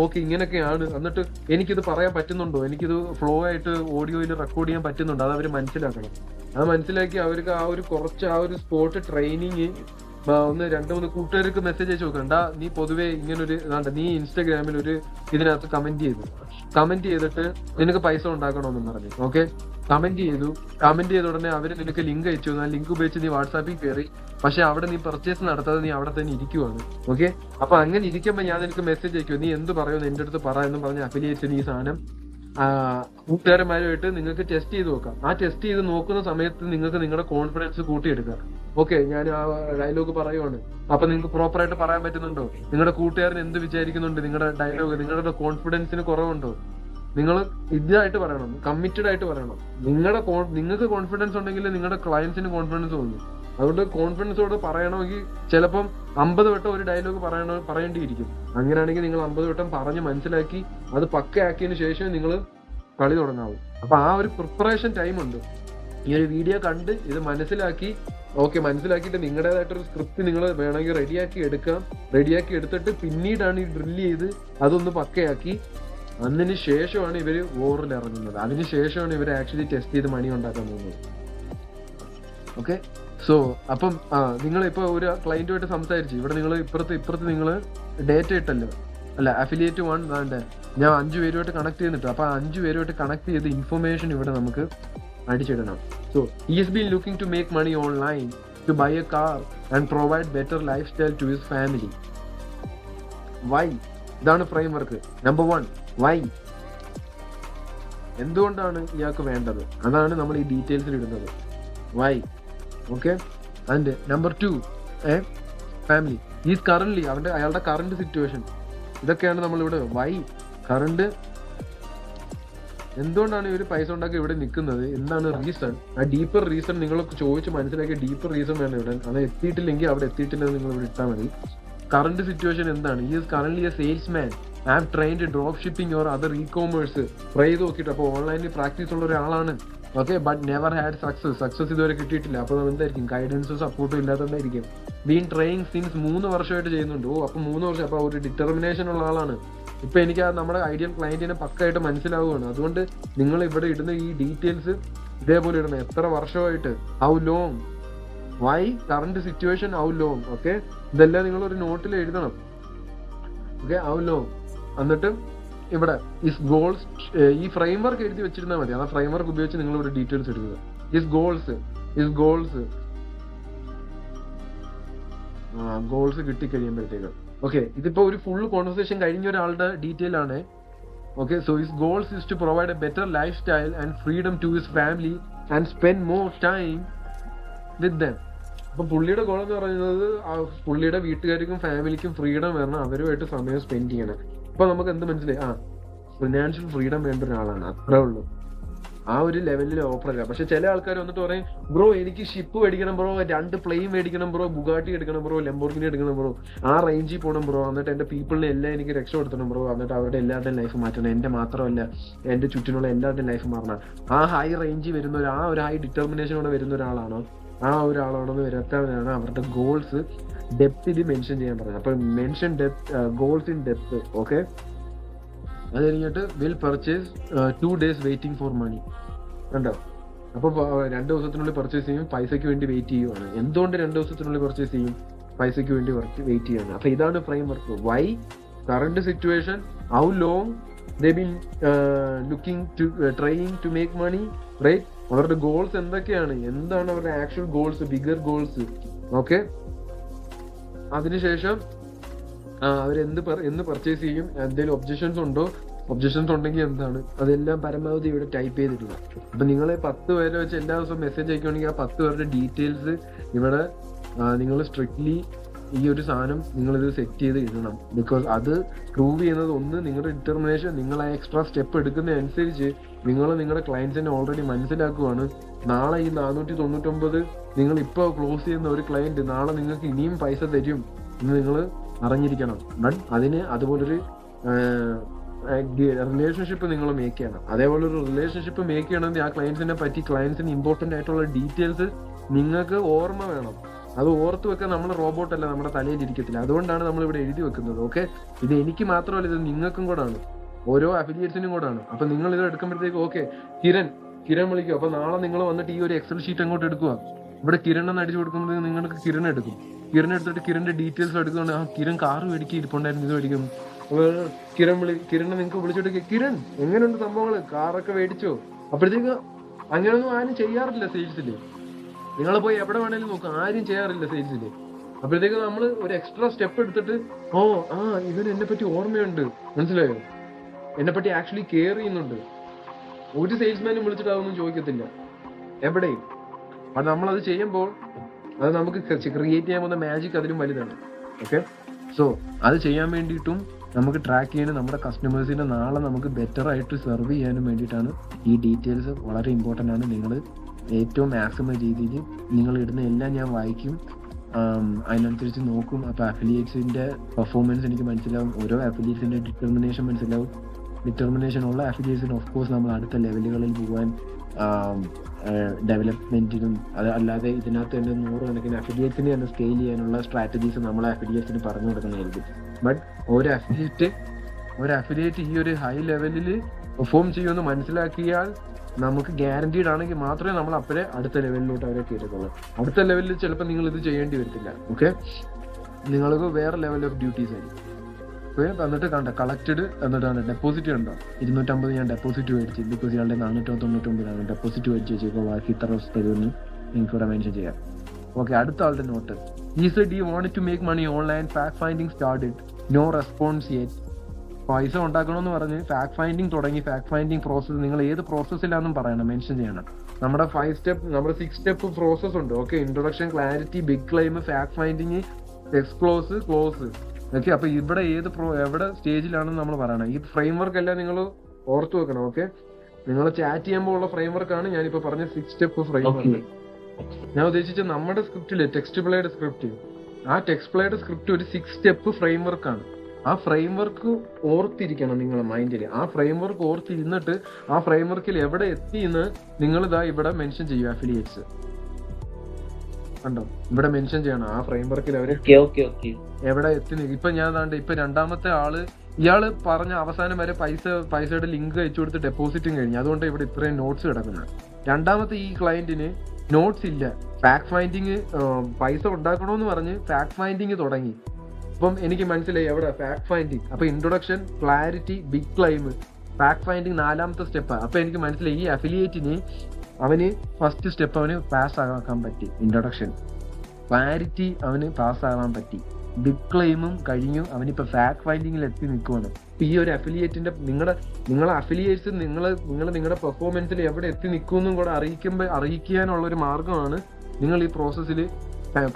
ഓക്കെ ഇങ്ങനെയൊക്കെയാണ്, എന്നിട്ട് എനിക്കിത് പറയാൻ പറ്റുന്നുണ്ടോ, എനിക്കിത് ഫ്ലോ ആയിട്ട് ഓഡിയോയിൽ റെക്കോർഡ് ചെയ്യാൻ പറ്റുന്നുണ്ടോ, അത് അവർ മനസ്സിലാക്കണം. അത് മനസ്സിലാക്കി അവർക്ക് ആ ഒരു സ്പോട്ട് ട്രെയിനിങ് ഒന്ന് 2-3 കൂട്ടുകാർക്ക് മെസ്സേജ് അയച്ചു നോക്കണ്ട. നീ പൊതുവെ ഇങ്ങനൊരു നീ ഇൻസ്റ്റാഗ്രാമിൽ ഒരു ഇതിനകത്ത് കമന്റ് ചെയ്തിട്ട് നിനക്ക് പൈസ ഉണ്ടാക്കണമെന്ന് പറഞ്ഞു. ഓക്കെ, കമന്റ് ചെയ്ത ഉടനെ അവര് നിനക്ക് ലിങ്ക് അയച്ചു. ആ ലിങ്ക് ഉപയോഗിച്ച് നീ വാട്സാപ്പിൽ കയറി, പക്ഷെ അവിടെ നീ പർച്ചേസ് നടത്താതെ നീ അവിടെ തന്നെ ഇരിക്കുവാണ്. ഓക്കെ, അപ്പൊ അങ്ങനെ ഇരിക്കുമ്പോ ഞാൻ നിനക്ക് മെസ്സേജ് അയക്കും, നീ എന്ത് പറയുമെന്ന് എന്റെ അടുത്ത് പറ എന്ന് പറഞ്ഞ അഫിലിയേറ്റ്സിന് ഈ സാധനം കൂട്ടുകാരന്മാരുമായിട്ട് നിങ്ങൾക്ക് ടെസ്റ്റ് ചെയ്ത് നോക്കാം. ആ ടെസ്റ്റ് ചെയ്ത് നോക്കുന്ന സമയത്ത് നിങ്ങൾക്ക് നിങ്ങളുടെ കോൺഫിഡൻസ് കൂട്ടിയെടുക്കാം. ഓക്കെ, ഞാൻ ആ ഡയലോഗ് പറയുവാണ്, അപ്പൊ നിങ്ങൾക്ക് പ്രോപ്പറായിട്ട് പറയാൻ പറ്റുന്നുണ്ടോ? നിങ്ങളുടെ കൂട്ടുകാരൻ എന്ത് വിചാരിക്കുന്നുണ്ട്? നിങ്ങളുടെ ഡയലോഗ്, നിങ്ങളുടെ കോൺഫിഡൻസിന് കുറവുണ്ടോ? നിങ്ങൾ ഇതായിട്ട് പറയണം, കമ്മിറ്റഡ് ആയിട്ട് പറയണം. നിങ്ങൾക്ക് കോൺഫിഡൻസ് ഉണ്ടെങ്കിൽ നിങ്ങളുടെ ക്ലയൻസിന് കോൺഫിഡൻസ് തോന്നും. അതുകൊണ്ട് കോൺഫിഡൻസോട് പറയണമെങ്കിൽ ചിലപ്പം 50 വട്ടം ഒരു ഡയലോഗ് പറയേണ്ടിയിരിക്കും. അങ്ങനെയാണെങ്കിൽ നിങ്ങൾ 50 വട്ടം പറഞ്ഞ് മനസ്സിലാക്കി അത് പക്കയാക്കിയതിന് ശേഷം നിങ്ങൾ കളി തുടങ്ങാവും. അപ്പൊ ആ ഒരു പ്രിപ്പറേഷൻ ടൈം ഉണ്ട്. ഈ ഒരു വീഡിയോ കണ്ട് ഇത് മനസ്സിലാക്കിയിട്ട് നിങ്ങളുടേതായിട്ടൊരു സ്ക്രിപ്റ്റ് നിങ്ങൾ വേണമെങ്കിൽ റെഡിയാക്കി എടുത്തിട്ട് പിന്നീടാണ് ഈ ഡ്രില്ല് ചെയ്ത് അതൊന്ന് പക്കയാക്കി അതിന് ശേഷമാണ് ഇവര് ഓറിൽ ഇറങ്ങുന്നത്. അതിനുശേഷമാണ് ഇവർ ആക്ച്വലി ടെസ്റ്റ് ചെയ്ത് മണി ഉണ്ടാക്കാൻ പോകുന്നത്. ഓക്കെ, സോ അപ്പം നിങ്ങളിപ്പോ ഒരു ക്ലയന്റുമായിട്ട് സംസാരിച്ചു, ഇവിടെ നിങ്ങൾ ഇപ്പുറത്ത് നിങ്ങൾ ഡേറ്റ ഇട്ടല്ലോ, അല്ല അഫിലിയേറ്റ് 1 വേണ്ട, ഞാൻ 5 പേരുമായിട്ട് കണക്ട് ചെയ്യുന്നിട്ട്. അപ്പൊ 5 പേരുമായിട്ട് കണക്ട് ചെയ്ത് ഇൻഫർമേഷൻ ഇവിടെ നമുക്ക് അടിച്ചിടണം. So is been looking to make money online to buy a car and provide better lifestyle to his family. Why? ഇതാണ് ഫ്രെയിം വർക്ക്. Number 1, why? എന്തുകൊണ്ടാണ് ഇയാൾക്ക് വേണ്ടത്, അതാണ് നമ്മൾ ഈ ഡീറ്റെയിൽസിൽ ഇടുന്നത്. Why. Okay. And number 2, family. Is current അയാളുടെ കറണ്ട് സിറ്റുവേഷൻ. ഇതൊക്കെയാണ് നമ്മളിവിടെ വൈ, കറണ്ട്, എന്തുകൊണ്ടാണ് ഇവർ പൈസ ഉണ്ടാക്കി ഇവിടെ നിൽക്കുന്നത്, എന്താണ് റീസൺ. ആ ഡീപ്പർ റീസൺ നിങ്ങൾ ചോദിച്ച് മനസ്സിലാക്കിയ ഡീപ്പർ റീസൺ വേണം ഇവിടെ. അത് എത്തിയിട്ടില്ലെങ്കിൽ അവിടെ എത്തിയിട്ടില്ലെന്ന് നിങ്ങൾ ഇവിടെ ഇട്ടാൽ മതി. കറണ്ട് സിറ്റുവേഷൻ എന്താണ്? Is current A salesman, app trained drop shipping or other E commerce. Try ചെയ്ത് നോക്കിയിട്ട് അപ്പോൾ ഓൺലൈനിൽ പ്രാക്ടീസ് ഉള്ള ഒരാളാണ്. Okay. But never had success ഇതുവരെ കിട്ടിയിട്ടില്ല. അപ്പോൾ എന്തായിരിക്കും? ഗൈഡൻസും സപ്പോർട്ടും ഇല്ലാത്തതുകൊണ്ടായിരിക്കും. ബീൻ ട്രെയിനിങ് സിൻസ് 3 വർഷമായിട്ട് ചെയ്യുന്നുണ്ട്. അപ്പോൾ 3 വർഷം, അപ്പോൾ ഒരു ഡിറ്റർമിനേഷൻ ഉള്ള ആളാണ്. ഇപ്പൊ എനിക്ക് നമ്മുടെ ഐഡിയൽ ക്ലയന്റിനെ പക്കായിട്ട് മനസ്സിലാവുകയാണ്. അതുകൊണ്ട് നിങ്ങൾ ഇവിടെ ഇടുന്ന ഈ ഡീറ്റെയിൽസ് ഇതേപോലെ ഇടണം. എത്ര വർഷമായിട്ട്, how long, why, current situation, how long. Okay. ഇതെല്ലാം നിങ്ങൾ ഒരു നോട്ടിൽ എഴുതണം. ഓക്കെ. How long. എന്നിട്ട് ഇവിടെ ഇസ് ഗോൾസ്, ഈ ഫ്രെയിംവർക്ക് എഴുതി വെച്ചിരുന്നാൽ മതി. ആ ഫ്രെയിംവർക്ക് ഉപയോഗിച്ച് നിങ്ങൾ ഇവിടെ ഡീറ്റെയിൽസ് എടുക്കുക. ഇസ് ഗോൾസ് കിട്ടിക്കഴിയുമ്പോഴത്തേക്ക്. ഓക്കെ. ഇതിപ്പോ ഒരു ഫുൾ കോൺവെർസേഷൻ കഴിഞ്ഞ ഒരാളുടെ ഡീറ്റെയിൽ ആണ്. Okay. So his goals is to provide a better lifestyle and freedom to his family and spend more time with them. അപ്പൊ പുള്ളിയുടെ ഗോൾ എന്ന് പറയുന്നത് പുള്ളിയുടെ വീട്ടുകാർക്കും ഫാമിലിക്കും ഫ്രീഡം വരണം, അവരുമായിട്ട് സമയം സ്പെൻഡ് ചെയ്യണം. അപ്പൊ നമുക്ക് എന്ത് മനസ്സിലായി? ഫിനാൻഷ്യൽ ഫ്രീഡം വേണ്ട ഒരാളാണ്, അത്രേ ഉള്ളൂ. ആ ഒരു ലെവലിൽ ഓപ്പറേറ്റ്. പക്ഷെ ചില ആൾക്കാർ വന്നിട്ട് പറയും, ബ്രോ എനിക്ക് ഷിപ്പ് മേടിക്കണം ബ്രോ, 2 പ്ലെയിൻ മേടിക്കണം ബ്രോ, ബുഗാട്ടി എടുക്കണം ബ്രോ, ലംബോർഗിനി എടുക്കണം ബ്രോ, ആ റേഞ്ചിൽ പോകണം ബ്രോ, എന്നിട്ട് എന്റെ പീപ്പിളിനെ എല്ലാം എനിക്ക് രക്ഷപ്പെടുത്തണം ബ്രോ, എന്നിട്ട് അവരുടെ എല്ലാവരുടെയും ലൈഫ് മാറ്റണം, എന്റെ മാത്രമല്ല എന്റെ ചുറ്റിനുള്ള എല്ലാവരുടെയും ലൈഫ് മാറണം. ആ ഹൈ റേഞ്ചിൽ വരുന്ന ആ ഒരു ഹൈ ഡിറ്റർമിനേഷനോടെ വരുന്ന ഒരാളാണോ, ആ ഒരാളോടൊന്ന് വരാത്തവരാണ് അവരുടെ ഗോൾസ് ഡെപ്തിൽ മെൻഷൻ ചെയ്യാൻ പറഞ്ഞത്. അപ്പൊ mention depth, goals in depth. Okay. അത് കഴിഞ്ഞിട്ട് will purchase 2 days waiting for money. കണ്ടോ? അപ്പൊ 2 ദിവസത്തിനുള്ളിൽ പർച്ചേസ് ചെയ്യും, പൈസയ്ക്ക് വേണ്ടി വെയിറ്റ് ചെയ്യുവാണ്. എന്തുകൊണ്ട് 2 ദിവസത്തിനുള്ളിൽ പർച്ചേസ് ചെയ്യും? പൈസയ്ക്ക് വേണ്ടി വെയിറ്റ് ചെയ്യാണ്. അപ്പൊ ഇതാണ് framework. Why, current situation, how long they been looking to trying to make money, right? അവരുടെ ഗോൾസ് എന്തൊക്കെയാണ്, എന്താണ് അവരുടെ actual goals, bigger goals. Okay. അതിനുശേഷം അവരെന്ത് പർച്ചേസ് ചെയ്യും, എന്തെങ്കിലും ഒബ്ജക്ഷൻസ് ഉണ്ടോ, ഒബ്ജക്ഷൻസ് ഉണ്ടെങ്കിൽ എന്താണ്, അതെല്ലാം പരമാവധി ഇവിടെ ടൈപ്പ് ചെയ്തിട്ടില്ല. അപ്പൊ നിങ്ങൾ 10 പേരെ വെച്ച് എല്ലാ ദിവസവും മെസ്സേജ് അയക്കുകയാണെങ്കിൽ ആ 10 പേരുടെ ഡീറ്റെയിൽസ് ഇവിടെ നിങ്ങൾ സ്ട്രിക്ട്ലി ഈ ഒരു സാധനം നിങ്ങളിത് സെറ്റ് ചെയ്ത് ഇടണം. ബിക്കോസ് അത് പ്രൂവ് ചെയ്യുന്നത് ഒന്ന് നിങ്ങളുടെ ഡിറ്റർമിനേഷൻ, നിങ്ങൾ ആ എക്സ്ട്രാ സ്റ്റെപ്പ് എടുക്കുന്നതനുസരിച്ച് നിങ്ങൾ നിങ്ങളുടെ ക്ലയൻസിനെ ഓൾറെഡി മനസ്സിലാക്കുവാണ്. നാളെ ഈ 499 നിങ്ങൾ ഇപ്പോൾ ക്ലോസ് ചെയ്യുന്ന ഒരു ക്ലയന്റ് നാളെ നിങ്ങൾക്ക് ഇനിയും പൈസ തരും എന്ന് നിങ്ങൾ അറിഞ്ഞിരിക്കണം. ബട്ട് അതിന് അതുപോലൊരു റിലേഷൻഷിപ്പ് നിങ്ങൾ മേക്ക് ചെയ്യണം. അതേപോലെ ഒരു റിലേഷൻഷിപ്പ് മേക്ക് ചെയ്യണമെങ്കിൽ ആ ക്ലയൻസിനെ പറ്റി, ക്ലയൻസിന് ഇമ്പോർട്ടന്റ് ആയിട്ടുള്ള ഡീറ്റെയിൽസ് നിങ്ങൾക്ക് ഓർമ്മ വേണം. അത് ഓർത്ത് വെക്കാൻ നമ്മൾ റോബോട്ട് അല്ല, നമ്മുടെ തലയിൽ ഇരിക്കത്തില്ല. അതുകൊണ്ടാണ് നമ്മൾ ഇവിടെ എഴുതി വെക്കുന്നത്. ഓക്കെ. ഇത് എനിക്ക് മാത്രമല്ല, ഇത് നിങ്ങൾക്കും കൂടാണ്, ഓരോ അഫിലിയേറ്റ്സിനും കൂടാണ്. അപ്പൊ നിങ്ങൾ ഇത് എടുക്കുമ്പോഴത്തേക്ക് ഓക്കെ കിരൺ വിളിക്കും. അപ്പൊ നാളെ നിങ്ങൾ വന്നിട്ട് ഈ ഒരു എക്സൽ ഷീറ്റ് അങ്ങോട്ട് എടുക്കുക. ഇവിടെ കിരൺ എന്ന് അടിച്ചു കൊടുക്കുമ്പോഴത്തേക്ക് നിങ്ങൾക്ക് കിരൺ എടുക്കും. കിരൺ എടുത്തിട്ട് കിരണിന്റെ ഡീറ്റെയിൽസ് എടുക്കുന്നുണ്ട്. കിരൺ കാറ് മേടിക്കും, ഇരിപ്പുണ്ടായിരുന്നു, ഇത് മേടിക്കും. കിരണിനെ നിങ്ങൾക്ക് വിളിച്ചോട്ട്, കിരൺ എങ്ങനെയുണ്ട് സംഭവങ്ങള്, കാറൊക്കെ മേടിച്ചോ? അപ്പോഴത്തേക്ക് അങ്ങനെയൊന്നും ആരും ചെയ്യാറില്ല സെയിൽസില്. നിങ്ങൾ പോയി എവിടെ വേണേലും നോക്കാം, ആരും ചെയ്യാറില്ല സെയിൽസില്. അപ്പോഴത്തേക്ക് നമ്മൾ ഒരു എക്സ്ട്രാ സ്റ്റെപ്പ് എടുത്തിട്ട് ഇവന് എന്നെ പറ്റി ഓർമ്മയുണ്ട്, മനസ്സിലായോ, എന്നെ പറ്റി ആക്ച്വലി കെയർ ചെയ്യുന്നുണ്ട്. ഒരു സെയിൽസ്മാനും വിളിച്ചിട്ട് അതൊന്നും ചോദിക്കത്തില്ല എവിടെയും. അത് നമ്മളത് ചെയ്യുമ്പോൾ അത് നമുക്ക് ക്രിയേറ്റ് ചെയ്യാൻ പോകുന്ന മാജിക് അതിലും വലുതാണ്. ഓക്കെ. സോ അത് ചെയ്യാൻ വേണ്ടിയിട്ടും നമുക്ക് ട്രാക്ക് ചെയ്യാനും നമ്മുടെ കസ്റ്റമേഴ്സിനെ നാളെ നമുക്ക് ബെറ്റർ ആയിട്ട് സെർവ് ചെയ്യാനും വേണ്ടിയിട്ടാണ് ഈ ഡീറ്റെയിൽസ് വളരെ ഇമ്പോർട്ടൻ്റ് ആണ്. നിങ്ങൾ ഏറ്റവും മാക്സിമം രീതിയിൽ നിങ്ങൾ ഇടുന്ന എല്ലാം ഞാൻ വായിക്കും, അതിനനുസരിച്ച് നോക്കും. അപ്പോൾ അഫിലിയേറ്റ്സിൻ്റെ പെർഫോമൻസ് എനിക്ക് മനസ്സിലാവും, ഓരോ അഫിലിയേറ്റ്സിൻ്റെ ഡിറ്റർമിനേഷൻ മനസ്സിലാവും. ഡിറ്റർമിനേഷൻ ഉള്ള അഫിലിയേറ്റ്സിന് ഓഫ് കോഴ്സ് നമ്മൾ അടുത്ത ലെവലുകളിൽ പോകാൻ, ഡെവലപ്മെന്റിനും, അത് അല്ലാതെ ഇതിനകത്ത് തന്നെ 100 കണക്കിന് അഫിലിയേറ്റ്സിനെ തന്നെ സ്കെയിൽ ചെയ്യാനുള്ള സ്ട്രാറ്റജീസ് നമ്മളെ അഫിലിയേറ്റ്സിന് പറഞ്ഞു കൊടുക്കുന്നതായിരിക്കും. ബട്ട് ഒരു അഫിലിയേറ്റ് ഈ ഒരു ഹൈ ലെവലിൽ പെർഫോം ചെയ്യുമെന്ന് മനസ്സിലാക്കിയാൽ നമുക്ക് ഗ്യാരണ്ടീഡ് ആണെങ്കിൽ മാത്രമേ നമ്മൾ അപ്പോഴേ അടുത്ത ലെവലിലോട്ട് അവരെ കയറ്റത്തുള്ളൂ. അടുത്ത ലെവലിൽ ചിലപ്പോൾ നിങ്ങൾ ഇത് ചെയ്യേണ്ടി വരത്തില്ല. ഓക്കെ. നിങ്ങൾക്ക് വേറെ ലെവൽ ഓഫ് ഡ്യൂട്ടീസ് ആയിരിക്കും. എന്നിട്ട് കണ്ട കളക്റ്റഡ് എന്നിട്ടാണ് ഡെപ്പോസിറ്റ് ഉണ്ടോ, 250 ഞാൻ ഡെപ്പോസിറ്റ് മേടിച്ചു. ബിക്കോസ് ഇയാളുടെ 499 ഡെപ്പോസിറ്റ് മേടിച്ച് വെച്ചേക്കോ, ബാക്കി ഇത്ര ദിവസം തരുമെന്ന് നിങ്ങൾക്ക് ഇവിടെ മെൻഷൻ ചെയ്യാം. ഓക്കെ. അടുത്ത ആളുടെ not, he said he wanted to make money online, fact finding started, no response yet. പൈസ ഉണ്ടാക്കണമെന്ന് പറഞ്ഞ് ഫാക്ട് ഫൈൻഡിങ് തുടങ്ങി. ഫാക്ട് ഫൈൻഡിങ് പ്രോസസ്സ് നിങ്ങൾ ഏത് പ്രോസസ്സിലാണെന്നും പറയണം, മെൻഷൻ ചെയ്യണം. നമ്മുടെ 5 സ്റ്റെപ്പ്, നമ്മുടെ 6 സ്റ്റെപ്പ് പ്രോസസ് ഉണ്ട്. Okay, introduction, clarity, big claim, fact finding, എക്സ്ക്ലോസ്, ക്ലോസ്. ഓക്കെ, അപ്പൊ ഇവിടെ എവിടെ സ്റ്റേജിലാണെന്ന് നമ്മൾ പറയണം. ഈ ഫ്രെയിംവർക്ക് എല്ലാം നിങ്ങൾ ഓർത്തു വെക്കണം. ഓക്കെ, നിങ്ങൾ ചാറ്റ് ചെയ്യുമ്പോൾ ഉള്ള ഫ്രെയിംവർക്കാണ് ഞാനിപ്പോ പറഞ്ഞ 6 സ്റ്റെപ്പ് ഫ്രെയിംവർക്ക്. ഞാൻ ഉദ്ദേശിച്ച നമ്മുടെ സ്ക്രിപ്റ്റില് ടെക്സ്റ്റ് പ്ലേയുടെ സ്ക്രിപ്റ്റ്, ആ ടെക്സ്റ്റ് പ്ലേയുടെ സ്ക്രിപ്റ്റ് ഒരു 6 സ്റ്റെപ്പ് ഫ്രെയിംവർക്കാണ്. ആ ഫ്രെയിംവർക്ക് ഓർത്തിരിക്കണം നിങ്ങളുടെ മൈൻഡിൽ. ആ ഫ്രെയിംവർക്ക് ഓർത്തിരുന്നിട്ട് ആ ഫ്രെയിംവർക്കിൽ എവിടെ എത്തിയെന്ന് നിങ്ങൾ ഇതാ ഇവിടെ മെൻഷൻ ചെയ്യും. അഫിലിയേറ്റ്സ് കണ്ടോ, ഇവിടെ മെൻഷൻ ചെയ്യണം ആ ഫ്രെയിംവർക്കിൽ അവര് എവിടെ എത്തി. ഇപ്പൊ ഞാൻ ദാണ്ട് ഇപ്പൊ രണ്ടാമത്തെ ആള്, ഇയാള് പറഞ്ഞ അവസാനം വരെ പൈസയുടെ ലിങ്ക് അയച്ചു കൊടുത്ത് ഡെപ്പോസിറ്റും കഴിഞ്ഞു. അതുകൊണ്ട് ഇവിടെ ഇത്രയും നോട്ട്സ് കിടക്കുന്നത്. രണ്ടാമത്തെ ഈ ക്ലയന്റിന് നോട്ട്സ് ഇല്ല. ഫാക്ട് ഫൈൻഡിങ്, പൈസ ഉണ്ടാക്കണമെന്ന് പറഞ്ഞ് ഫാക്ട് ഫൈൻഡിങ് തുടങ്ങി. അപ്പം എനിക്ക് മനസ്സിലായി എവിടെ ഫാക്ട് ഫൈൻഡിങ്. അപ്പൊ introduction, clarity, big claim, fact finding 4ാമത്തെ സ്റ്റെപ്പ്. അപ്പൊ എനിക്ക് മനസ്സിലായി ഈ അഫിലിയേറ്റിന് അവന് ഫസ്റ്റ് സ്റ്റെപ്പ് അവന് പാസ് ആക്കാൻ പറ്റി. ഇൻട്രൊഡക്ഷൻ, ക്ലാരിറ്റി അവന് പാസ് ആകാൻ പറ്റി. ബിഗ് ക്ലെയിമും കഴിഞ്ഞു. അവനിപ്പോ ഫാക്ട് ഫൈൻഡിങ്ങിൽ എത്തി നിൽക്കുവാണ്. ഇപ്പൊ ഈ ഒരു അഫിലിയേറ്റിന്റെ നിങ്ങളെ അഫിലിയേറ്റ്സ് നിങ്ങളുടെ പെർഫോമൻസിൽ എവിടെ എത്തി നിൽക്കുമെന്നും കൂടെ അറിയിക്കാനുള്ള ഒരു മാർഗമാണ് നിങ്ങൾ ഈ പ്രോസസ്സിൽ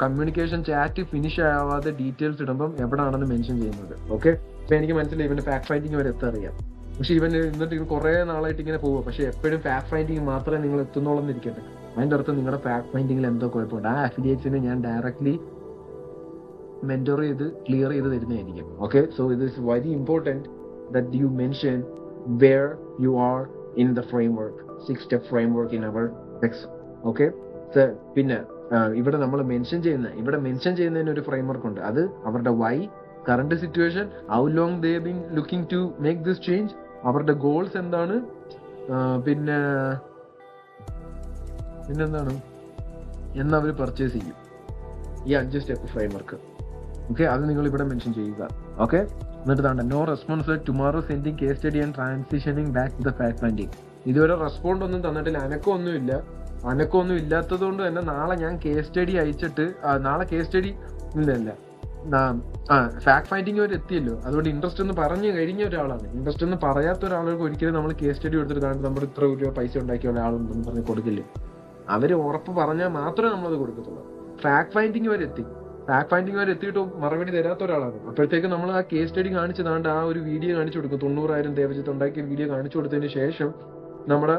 കമ്മ്യൂണിക്കേഷൻ ചാറ്റ് ഫിനിഷ് ആവാതെ ഡീറ്റെയിൽസ് ഇടുമ്പം എവിടെയാണെന്ന് മെൻഷൻ ചെയ്യുന്നത്. ഓക്കെ, ഇപ്പൊ എനിക്ക് മനസ്സിലായി ഇവന്റെ ഫാക്ട് ഫൈൻഡിങ് വരെ എത്തറിയാം. പക്ഷെ ഇവന് എന്നിട്ട് കുറെ നാളായിട്ട് ഇങ്ങനെ പോവുക. പക്ഷെ എപ്പോഴും ഫാക്ട് ഫൈൻഡിങ് മാത്രമേ നിങ്ങൾ എത്തുന്നോളം ഇരിക്കട്ടെ. അതിന്റെ അർത്ഥം നിങ്ങളുടെ ഫാക്ട് ഫൈൻഡിങ്ങിൽ എന്തോ കുഴപ്പമുണ്ട്. ആ അഫിലിയേറ്റ്സിനെ ഞാൻ ഡയറക്ട്ലി മെന്റർ ചെയ്ത് ക്ലിയർ ചെയ്ത് തരുന്നതായിരിക്കും. ഓക്കെ, സോ ഇത് is very important that you mention where you are in the framework, 6 step framework in our text. Okay, പിന്നെ ഇവിടെ നമ്മൾ മെൻഷൻ ചെയ്യുന്നതിന് ഒരു ഫ്രെയിംവർക്ക് ഉണ്ട്. അത് അവരുടെ why, current situation, how long they been looking to make this change, അവരുടെ goals എന്താണ്, പിന്നെന്താണ് എന്നവർ പർച്ചേസ് ചെയ്യും. ഈ 5 സ്റ്റെപ്പ് ഫ്രെയിംവർക്ക്. ഓക്കെ, അത് നിങ്ങൾ ഇവിടെ മെൻഷൻ ചെയ്യുക. ഓക്കെ, എന്നിട്ട് താണ്ട no response tomorrow sending case study and transitioning back to the fact finding. ഇതുവരെ റെസ്പോണ്ട് ഒന്നും തന്നിട്ടില്ല, അനക്കമൊന്നും ഇല്ലാത്തത് കൊണ്ട് തന്നെ നാളെ ഞാൻ കേസ് സ്റ്റഡി അയച്ചിട്ട്, നാളെ കേസ് സ്റ്റഡി ഇല്ലല്ല, ഫാക്ട് ഫൈൻഡിങ് വരെ എത്തിയല്ലോ. അതുകൊണ്ട് ഇൻട്രസ്റ്റ് എന്ന് പറഞ്ഞു കഴിഞ്ഞ ഒരാളാണ്. ഇൻട്രസ്റ്റ് എന്ന് പറയാത്ത ഒരാൾക്ക് ഒരിക്കലും നമ്മൾ കേസ് സ്റ്റഡി എടുത്തിട്ട് കാണും നമ്മൾ ഇത്ര രൂപ പൈസ ഉണ്ടാക്കിയ ഒരാളുണ്ടെന്ന് പറഞ്ഞ് കൊടുക്കില്ലേ. അവര് ഉറപ്പ് പറഞ്ഞാൽ മാത്രമേ നമ്മളത് കൊടുക്കത്തുള്ളൂ. ഫാക്ട് ഫൈൻഡിങ് വരെ എത്തിയിട്ട് മറുപടി തരാത്ത ഒരാളാണ്. അപ്പോഴത്തേക്ക് നമ്മൾ ആ കേസ് സ്റ്റഡി കാണിച്ചതാണ്ട് ആ ഒരു വീഡിയോ കാണിച്ചു കൊടുക്കും. 90,000 ദേവജിത്ത് ഉണ്ടാക്കിയ വീഡിയോ കാണിച്ചു കൊടുത്തതിന് ശേഷം നമ്മുടെ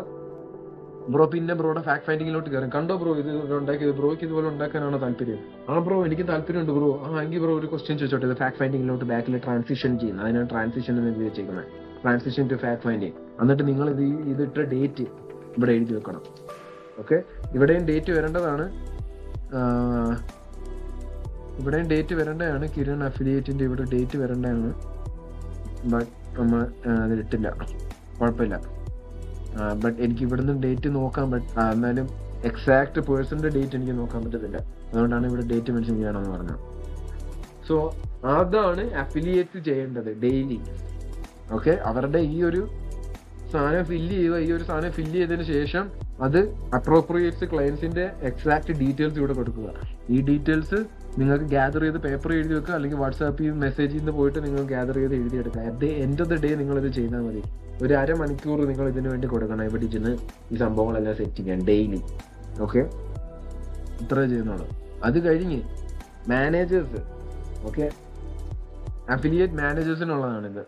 ബ്രോയുടെ ഫാക്ട് ഫൈൻഡിങ്ങിലോട്ട് കയറും. കണ്ടോ ബ്രോ, ഇത് ഉണ്ടാക്കിയത്, ബ്രോയ്ക്ക് ഇതുപോലെ ഉണ്ടാക്കാനാണോ താല്പര്യം? ബ്രോ എനിക്ക് താല്പര്യമുണ്ട് ബ്രോ. എങ്കിൽ ബ്രോ ഒരു ക്വസ്റ്റ്യൻ ചോദിച്ചോട്ടെ. ഇത് ഫാക്ട് ഫൈൻഡിങ്ങിലോട്ട് ബാക്കിൽ ട്രാൻസിഷൻ ചെയ്യുന്നത്, അതിനാണ് ട്രാൻസിഷൻ എന്ന് എഴുതി വെച്ചേക്കുന്നത്. Transition to fact finding. എന്നിട്ട് നിങ്ങൾ ഇതിട്ട ഡേറ്റ് ഇവിടെ എഴുതി വെക്കണം. ഓക്കെ, ഇവിടെയും ഡേറ്റ് വരേണ്ടതാണ്. കിരൺ അഫിലിയേറ്റിന്റെ ഇവിടെ ഡേറ്റ് വരേണ്ടതാണ്. ബട്ട് നമ്മൾ അതിട്ടില്ല, കുഴപ്പമില്ല. ബട്ട് എനിക്ക് ഇവിടുന്ന് ഡേറ്റ് നോക്കാൻ എന്നാലും എക്സാക്ട് പേഴ്സന്റെ ഡേറ്റ് എനിക്ക് നോക്കാൻ പറ്റത്തില്ല. അതുകൊണ്ടാണ് ഇവിടെ ഡേറ്റ് മെൻഷൻ ചെയ്യണമെന്ന് പറഞ്ഞത്. സോ അതാണ് അഫിലിയേറ്റ് ചെയ്യേണ്ടത് ഡെയിലി. ഓക്കെ, അവരുടെ ഈ ഒരു സാധനം ഫില്ല് ചെയ്തതിന് ശേഷം അത് അപ്രോപ്രിയേറ്റ്സ് ക്ലയൻസിന്റെ എക്സാക്ട് ഡീറ്റെയിൽസ് ഇവിടെ കൊടുക്കുക. ഈ ഡീറ്റെയിൽസ് നിങ്ങൾക്ക് ഗ്യാദർ ചെയ്ത് പേപ്പർ എഴുതി വെക്കുക, അല്ലെങ്കിൽ വാട്സാപ്പിൽ മെസ്സേജിൽ നിന്ന് പോയിട്ട് നിങ്ങൾ ഗ്യാദർ ചെയ്ത് എഴുതിയെടുക്കുക. At the end of the day നിങ്ങളിത് ചെയ്താൽ മതി. ഒരു 1/2 മണിക്കൂർ നിങ്ങൾ ഇതിനു വേണ്ടി കൊടുക്കണം, ഇവിടെ ഇരുന്ന് ഈ സംഭവങ്ങളെല്ലാം സെറ്റ് ചെയ്യാൻ ഡെയിലി. ഓക്കെ, ഇത്ര ചെയ്യുന്നുള്ളൂ. അത് കഴിഞ്ഞ് മാനേജേഴ്സ്, ഓക്കെ, അഫിലിയേറ്റ് മാനേജേഴ്സിനുള്ളതാണിത്.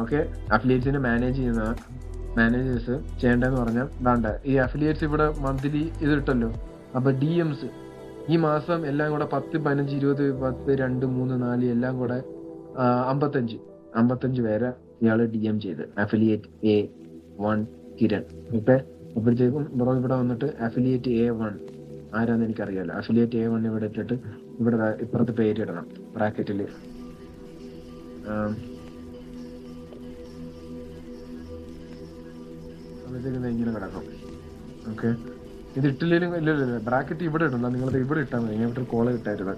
ഓക്കെ, അഫിലിയേറ്റ്സിനെ മാനേജ് ചെയ്യുന്ന മാനേജേഴ്സ് ചെയ്യേണ്ടതെന്ന് പറഞ്ഞാൽ വേണ്ട, ഈ അഫിലിയേറ്റ്സ് ഇവിടെ മന്ത്ലി ഇത് ഇട്ടല്ലോ. അപ്പൊ DMs ഈ മാസം എല്ലാം കൂടെ 10, 15, 20, 10, 2, 3, 4 എല്ലാം കൂടെ 55 പേരെ ഇയാള് DM ചെയ്ത്. Affiliate A1 Kiran. ഓക്കെ, അപ്പോഴത്തേക്കും ബ്രോ ഇവിടെ വന്നിട്ട് അഫിലിയേറ്റ് A1 ആരാന്ന് എനിക്കറിയാലോ. അഫിലിയേറ്റ് A1 ഇവിടെ ഇട്ടിട്ട് ഇവിടെ ഇപ്പുറത്ത് പേരിടണം ബ്രാക്കറ്റില്. അപ്പോഴത്തേക്കും ഇങ്ങനെ കിടക്കും. ഓക്കെ, ഇത് ഇട്ടില്ലേലും ഇല്ല, ബ്രാക്കറ്റ് ഇവിടെ ഇടണ്ട, നിങ്ങളത് ഇവിടെ ഇട്ടാൽ മതി. ഞാൻ ഇവിടെ കോള് ഇട്ടായിരുന്നു.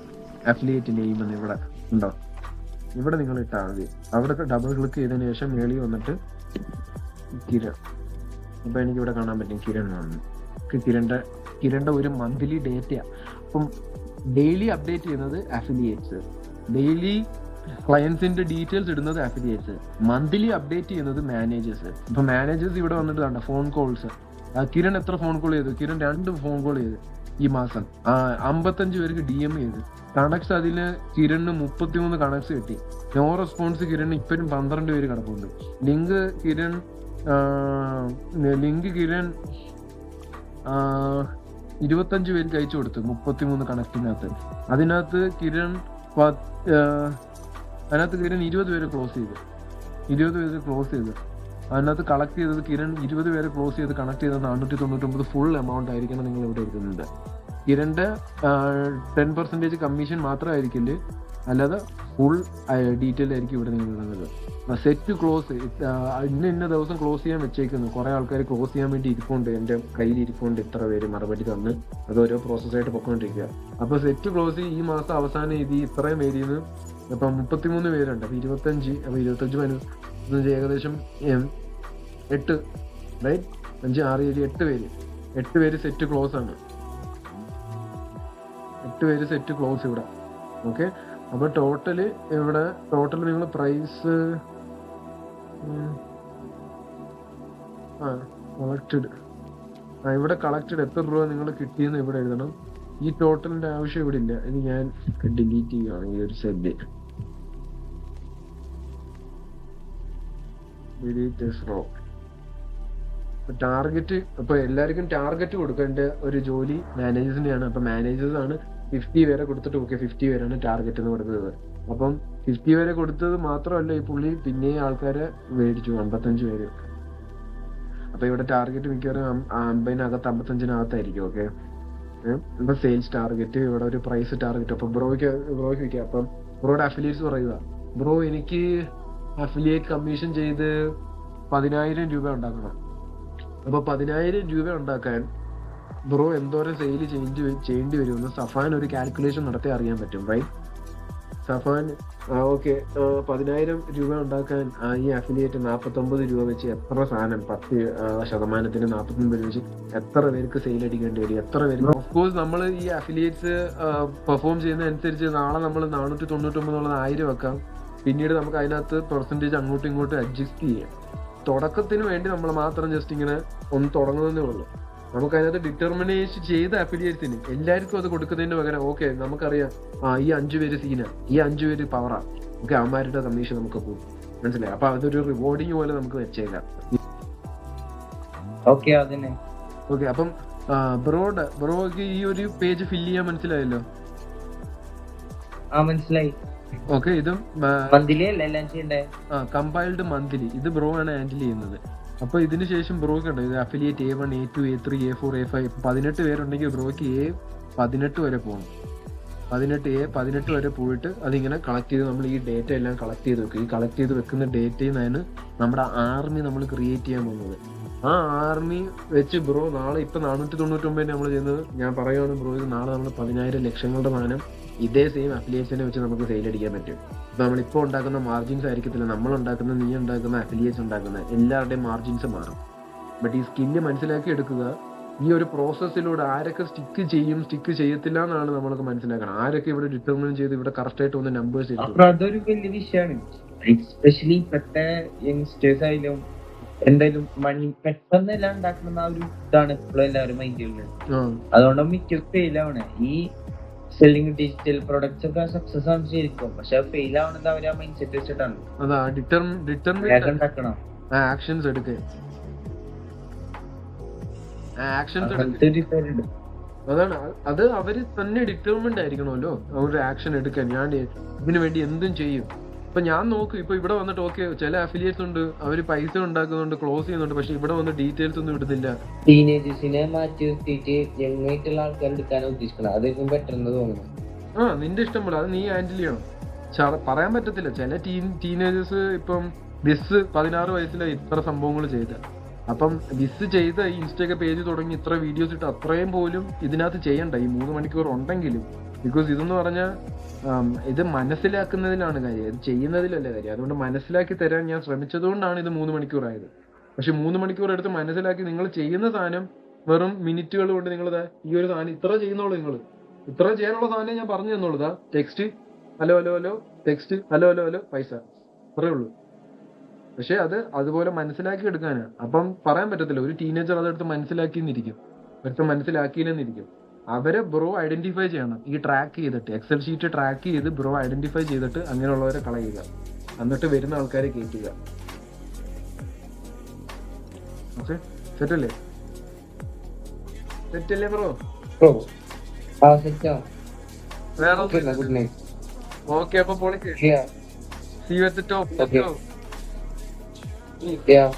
അഫിലിയേറ്റ് നെയിം എന്ന് ഇവിടെ ഉണ്ടോ, ഇവിടെ നിങ്ങൾ ഇട്ടാൽ മതി. അവിടെ ഡബിൾ ക്ലിക്ക് ചെയ്തതിന് ശേഷം മേളിൽ വന്നിട്ട് കിരൺ. ഇപ്പൊ എനിക്ക് ഇവിടെ കാണാൻ പറ്റും കിരൺ വന്നു. കിരണിന്റെ ഒരു മന്ത്ലി ഡേറ്റയാണ്. അപ്പം ഡെയിലി അപ്ഡേറ്റ് ചെയ്യുന്നത് അഫിലിയേറ്റ്സ്. ഡെയിലി ക്ലയൻസിന്റെ ഡീറ്റെയിൽസ് ഇടുന്നത് അഫിലിയേറ്റ്സ്, മന്ത്ലി അപ്ഡേറ്റ് ചെയ്യുന്നത് മാനേജേഴ്സ്. ഇപ്പൊ മാനേജേഴ്സ് ഇവിടെ വന്നിട്ട് കണ്ട ഫോൺ കോൾസ്. കിരൺ എത്ര ഫോൺ കോൾ ചെയ്തു? കിരൺ 2 ഫോൺ കോൾ ചെയ്തു ഈ മാസം. 55 പേർക്ക് DM ചെയ്തു. കണക്ട്സ് അതിന് കിരണിന് 33 കണക്ട്സ് കിട്ടി. നോ റെസ്പോൺസ് കിരണ് ഇപ്പോഴും 12 പേര് കിടപ്പുണ്ട്. ലിങ്ക് കിരൺ 25 പേർക്ക് അയച്ചു കൊടുത്തു 33 കണക്റ്റിനകത്ത്. അതിനകത്ത് കിരൺ 20 പേര് ക്ലോസ് ചെയ്തു. അതിനകത്ത് കളക്ട് ചെയ്തത് കിരൺ 20 പേരെ ക്ലോസ് ചെയ്ത് കണക്ട് ചെയ്തത് 499 ഫുൾ എമൗണ്ട് ആയിരിക്കണം നിങ്ങൾ ഇവിടെ എടുക്കുന്നുണ്ട്. കിരണിന്റെ 10% കമ്മീഷൻ മാത്രമായിരിക്കില്ല, അല്ലാതെ ഫുൾ ഡീറ്റെയിൽ ആയിരിക്കും ഇവിടെ നിങ്ങൾ ഇടുന്നത്. സെറ്റ് ക്ലോസ് ഇന്ന ദിവസം ക്ലോസ് ചെയ്യാൻ വെച്ചേക്കുന്നു. കുറെ ആൾക്കാർ ക്ലോസ് ചെയ്യാൻ വേണ്ടി ഇരിപ്പുണ്ട്, എൻ്റെ കയ്യിൽ ഇരിപ്പുണ്ട്. ഇത്ര പേര് മറുപടി തന്ന് അത് ഓരോ പ്രോസസ്സായിട്ട് പൊക്കോണ്ടിരിക്കുക. അപ്പൊ സെറ്റ് ക്ലോസ് ഈ മാസം അവസാനം ഇത് ഇത്രയും പേരിൽ നിന്ന് ഇപ്പൊ 33 പേരുണ്ട്. അപ്പൊ 25 ഏകദേശം 8 റൈറ്റ് 5 6 7 8 പേര് സെറ്റ് ക്ലോസ് ആണ്. 8 പേര് സെറ്റ് ക്ലോസ് ഇവിടെ. ഓക്കെ, അപ്പൊ ടോട്ടല് നിങ്ങൾ പ്രൈസ് ഇവിടെ കളക്റ്റഡ് എത്ര രൂപ നിങ്ങൾ കിട്ടിയെന്ന് ഇവിടെ എഴുതണം. ഈ ടോട്ടലിന്റെ ആവശ്യം ഇവിടെ ഇല്ല. ഇത് ഞാൻ ഡിലീറ്റ് ചെയ്യുകയാണ് ഈ ഒരു സെല്ല്. ടാർഗറ്റ് ഇപ്പൊ എല്ലാവർക്കും ടാർഗറ്റ് കൊടുക്കേണ്ട ഒരു ജോലി മാനേജേഴ്സിന്റെയാണ്. അപ്പൊ മാനേജേഴ്സ് ആണ് 50 പേരെ കൊടുത്തിട്ട് 50 പേരാണ് ടാർഗറ്റ് എന്ന് കൊടുക്കുന്നത്. അപ്പം 50 പേരെ കൊടുത്തത് മാത്രമല്ല, ഈ പുള്ളി പിന്നെയും ആൾക്കാരെ മേടിച്ചു 55 പേര്. അപ്പൊ ഇവിടെ ടാർഗറ്റ് മിക്കവാറും 50-നകത്ത് 55-നകത്തായിരിക്കും. ഓക്കെ, ഇപ്പൊ സെയിൽസ് ടാർഗറ്റ്, ഇവിടെ ഒരു പ്രൈസ് ടാർഗറ്റ്. അപ്പൊ ബ്രോയ്ക്ക് വിൽക്കുക. അപ്പം ബ്രോയുടെ അഫിലിയേറ്റ്സ് പറയുക, ബ്രോ എനിക്ക് അഫിലിയേറ്റ് കമ്മീഷൻ ചെയ്ത് 10,000 രൂപ ഉണ്ടാക്കണം. അപ്പൊ 10,000 രൂപ ഉണ്ടാക്കാൻ ബ്രോ എന്തോരം സെയിൽ ചെയ്യേണ്ടി വരുമെന്ന് സഫാൻ ഒരു കാൽക്കുലേഷൻ നടത്തി അറിയാൻ പറ്റും. റൈറ്റ് സഫാൻ? ഓക്കെ, 10,000 രൂപ ഉണ്ടാക്കാൻ ഈ അഫിലിയേറ്റ് 49 രൂപ വെച്ച് എത്ര സാധനം 10% 49 രൂപ വെച്ച് എത്ര പേർക്ക് സെയിൽ അടിക്കേണ്ടി വരും? എത്ര പേർക്ക്? ഓഫ്കോഴ്സ് നമ്മൾ ഈ അഫിലിയേറ്റ്സ് പെർഫോം ചെയ്യുന്ന അനുസരിച്ച് നാളെ നമ്മൾ 499 1000 വെക്കാം. പിന്നീട് നമുക്ക് അതിനകത്ത് പെർസെൻറ്റേജ് അങ്ങോട്ടും ഇങ്ങോട്ടും അഡ്ജസ്റ്റ് ചെയ്യാം. തുടക്കത്തിന് വേണ്ടി നമ്മൾ മാത്രം ജസ്റ്റ് ഇങ്ങനെ ഒന്ന് തുടങ്ങുന്നതേ ഉള്ളൂ. നമുക്ക് അതിനകത്ത് ഡിറ്റർമിനേഷൻ ചെയ്ത അഫിലിയേറ്റ്സിന് എല്ലാവർക്കും അത് കൊടുക്കുന്നതിന് പകരം ഓക്കെ നമുക്കറിയാം ഈ 5 പേര് സീനാ, ഈ 5 പേര് പവറാ, ഓക്കെ അവന്മാരുടെ കമ്മീഷൻ നമുക്ക് പോകും. മനസ്സിലായി? അപ്പൊ അതൊരു റിവാർഡിങ് പോലെ നമുക്ക് വെച്ചേക്കാം. ഓക്കെ, അപ്പം ബ്രോക്ക് ഈ ഒരു പേജ് ഫില്ല് ചെയ്യാൻ മനസ്സിലായല്ലോ? മനസ്സിലായി. ഓക്കെ, ഇതും കമ്പൈൽഡ് മന്ത്ലി. ഇത് ബ്രോ ആണ് ഹാൻഡിൽ ചെയ്യുന്നത്. അപ്പൊ ഇതിന് ശേഷം ബ്രോക്ക് ഉണ്ട് ഇത് affiliate A1 A2 A3 A4 A5 18 പേരുണ്ടെങ്കിൽ ബ്രോക്ക് A18 വരെ പോകണം. 18 വരെ പോയിട്ട് അതിങ്ങനെ കളക്ട് ചെയ്ത് നമ്മൾ ഈ ഡേറ്റ എല്ലാം കളക്ട് ചെയ്ത് വെക്കും. ഈ കളക്ട് ചെയ്ത് വെക്കുന്ന ഡേറ്റയിൽ നിന്നാണ് നമ്മുടെ ആർമി നമ്മൾ ക്രിയേറ്റ് ചെയ്യാൻ പോകുന്നത്. ആ ആർമി വെച്ച് ബ്രോ നാളെ ഇപ്പൊ 499 നമ്മൾ ചെയ്യുന്നത്. ഞാൻ പറയുകയാണ് ബ്രോ, ഇത് നാളെ നമ്മൾ 10,000 ലക്ഷങ്ങളുടെ സാധനം ഇതേ സെയിം അഫിലിയേറ്റ്സിനെ വെച്ച് നമുക്ക് സെയിൽ അടിക്കാൻ പറ്റും. ഇപ്പൊ നമ്മളിപ്പോൾ ഉണ്ടാക്കുന്ന മാർജിൻസ് ആയിരിക്കത്തില്ല, നമ്മൾ ഉണ്ടാക്കുന്ന, നീ ഉണ്ടാക്കുന്ന, അഫിലിയേറ്റ്സ് ഉണ്ടാക്കുന്ന എല്ലാവരുടെയും മാർജിൻസ് മാറും. ബട്ട് ഈ സ്കില്ല് മനസ്സിലാക്കി എടുക്കുക. ഈ ഒരു പ്രോസസ്സിലൂടെ ആരൊക്കെ സ്റ്റിക്ക് ചെയ്യും, സ്റ്റിക്ക് ചെയ്യത്തില്ല എന്നാണ് നമ്മൾക്ക് മനസ്സിലാക്കണം. ആരൊക്കെ ഇവിടെ ഡിറ്റർമിൻ ചെയ്ത് ഇവിടെ കറക്റ്റ് ആയിട്ട് ഒന്ന് നമ്പേഴ്സ് എടുക്കും. അതൊരു വലിയ വിഷയമാണ്. എസ്പെഷ്യലി ഇപ്പോഴത്തെ യങ്സ്റ്റേഴ്സ് ആയാലും എന്തായാലും മണി പെട്ടെന്ന് എല്ലാം ഉണ്ടാക്കുന്ന ആ ഒരു ഇതാണ് ഇപ്പോഴും എല്ലാവരും മൈൻഡിലുള്ളത്. അതുകൊണ്ട് മിക്ക ഫെയിൽ ആവണേ. ഈ സെല്ലിംഗ് ഡിജിറ്റൽ പ്രൊഡക്ട്സ് ഒക്കെ സക്സസ് ആണ് ശരിക്കും, പക്ഷെ ഫെയിൽ ആവണത് അവർ ആ മൈൻഡ് സെറ്റ് വെച്ചിട്ടാണ്. ആക്ഷൻസ് എടുക്കുക. അതാണ് അത് അവര് തന്നെ ഡിറ്റർമിൻഡ് ആയിരിക്കണമല്ലോ അവരുടെ ആക്ഷൻ എടുക്കാൻ. ഞാൻ ഇതിനു വേണ്ടി എന്തും ചെയ്യും. ഇപ്പൊ ഞാൻ നോക്കും, ഇപ്പൊ ഇവിടെ വന്നിട്ട് ഓക്കെ ചില അഫിലിയേറ്റ്സ് ഉണ്ട്, അവര് പൈസ ഉണ്ടാക്കുന്നുണ്ട്, ക്ലോസ് ചെയ്യുന്നുണ്ട്, പക്ഷെ ഇവിടെ വന്ന് ഡീറ്റെയിൽസ് ഒന്നും ഇടുന്നില്ല. ടീനേജേഴ്സിനെ മാറ്റി നിർത്തിയിട്ട് യങ് ആയിട്ടുള്ള ആൾക്കാർ എടുക്കാനാണ് ഉദ്ദേശിക്കുന്നത്. അതായിരിക്കും ബെറ്റർ എന്ന് തോന്നുന്നു. നിന്റെ ഇഷ്ടം പോലെ അത് നീ ഹാൻഡിൽ ചെയ്യണം. പറയാൻ പറ്റത്തില്ല. ചില ടീനേജേഴ്സ് ഇപ്പം ബിസ് 16 വയസ്സിലാണ് ഇത്ര സംഭവങ്ങൾ ചെയ്ത. അപ്പം ബിസ് ചെയ്ത ഇൻസ്റ്റയൊക്കെ പേജ് തുടങ്ങി ഇത്ര വീഡിയോസ് ഇട്ട് അത്രയും പോലും ഇതിനകത്ത് ചെയ്യണ്ട ഈ 3 മണിക്കൂർ ഉണ്ടെങ്കിലും. ബിക്കോസ് ഇതെന്ന് പറഞ്ഞാൽ ഇത് മനസ്സിലാക്കുന്നതിലാണ് കാര്യം, ഇത് ചെയ്യുന്നതിലല്ല കാര്യം. അതുകൊണ്ട് മനസ്സിലാക്കി തരാൻ ഞാൻ ശ്രമിച്ചതുകൊണ്ടാണ് ഇത് 3 മണിക്കൂറായത്. പക്ഷെ 3 മണിക്കൂർ എടുത്ത് മനസ്സിലാക്കി നിങ്ങൾ ചെയ്യുന്ന സാധനം വെറും മിനിറ്റുകൾ കൊണ്ട് നിങ്ങൾ ഈ ഒരു സാധനം ഇത്ര ചെയ്യുന്നുള്ളൂ. നിങ്ങൾ ഇത്ര ചെയ്യാനുള്ള സാധനം ഞാൻ പറഞ്ഞു തന്നോളൂ. Text hello hello hello text, hello hello hello പൈസ, അത്രേ ഉള്ളൂ. പക്ഷെ അത് അതുപോലെ മനസ്സിലാക്കി എടുക്കാനാണ്. അപ്പം പറയാൻ പറ്റത്തില്ല ഒരു ടീനേജർ അതെടുത്ത് മനസ്സിലാക്കിയെന്നിരിക്കും, ഒരുത്തം മനസ്സിലാക്കിയില്ലെന്നിരിക്കും. അവരെ ബ്രോ ഐഡന്റിഫൈ ചെയ്യണം, ഈ ട്രാക്ക് ചെയ്തിട്ട് എക്സൽ ഷീറ്റ് ട്രാക്ക് ചെയ്ത് ബ്രോ ഐഡന്റിഫൈ ചെയ്തിട്ട് അങ്ങനെയുള്ളവരെ കളയുക, എന്നിട്ട് വരുന്ന ആൾക്കാരെ കയറ്റുക. ഓക്കെ, സെറ്റല്ലേ? സെറ്റല്ലേ ബ്രോ? വേറെ ഗുഡ് നൈറ്റ്. ഓക്കെ, അപ്പൊ പൊളിക്ക്. Yeah. See you at the top. Let's Okay. go. Yeah.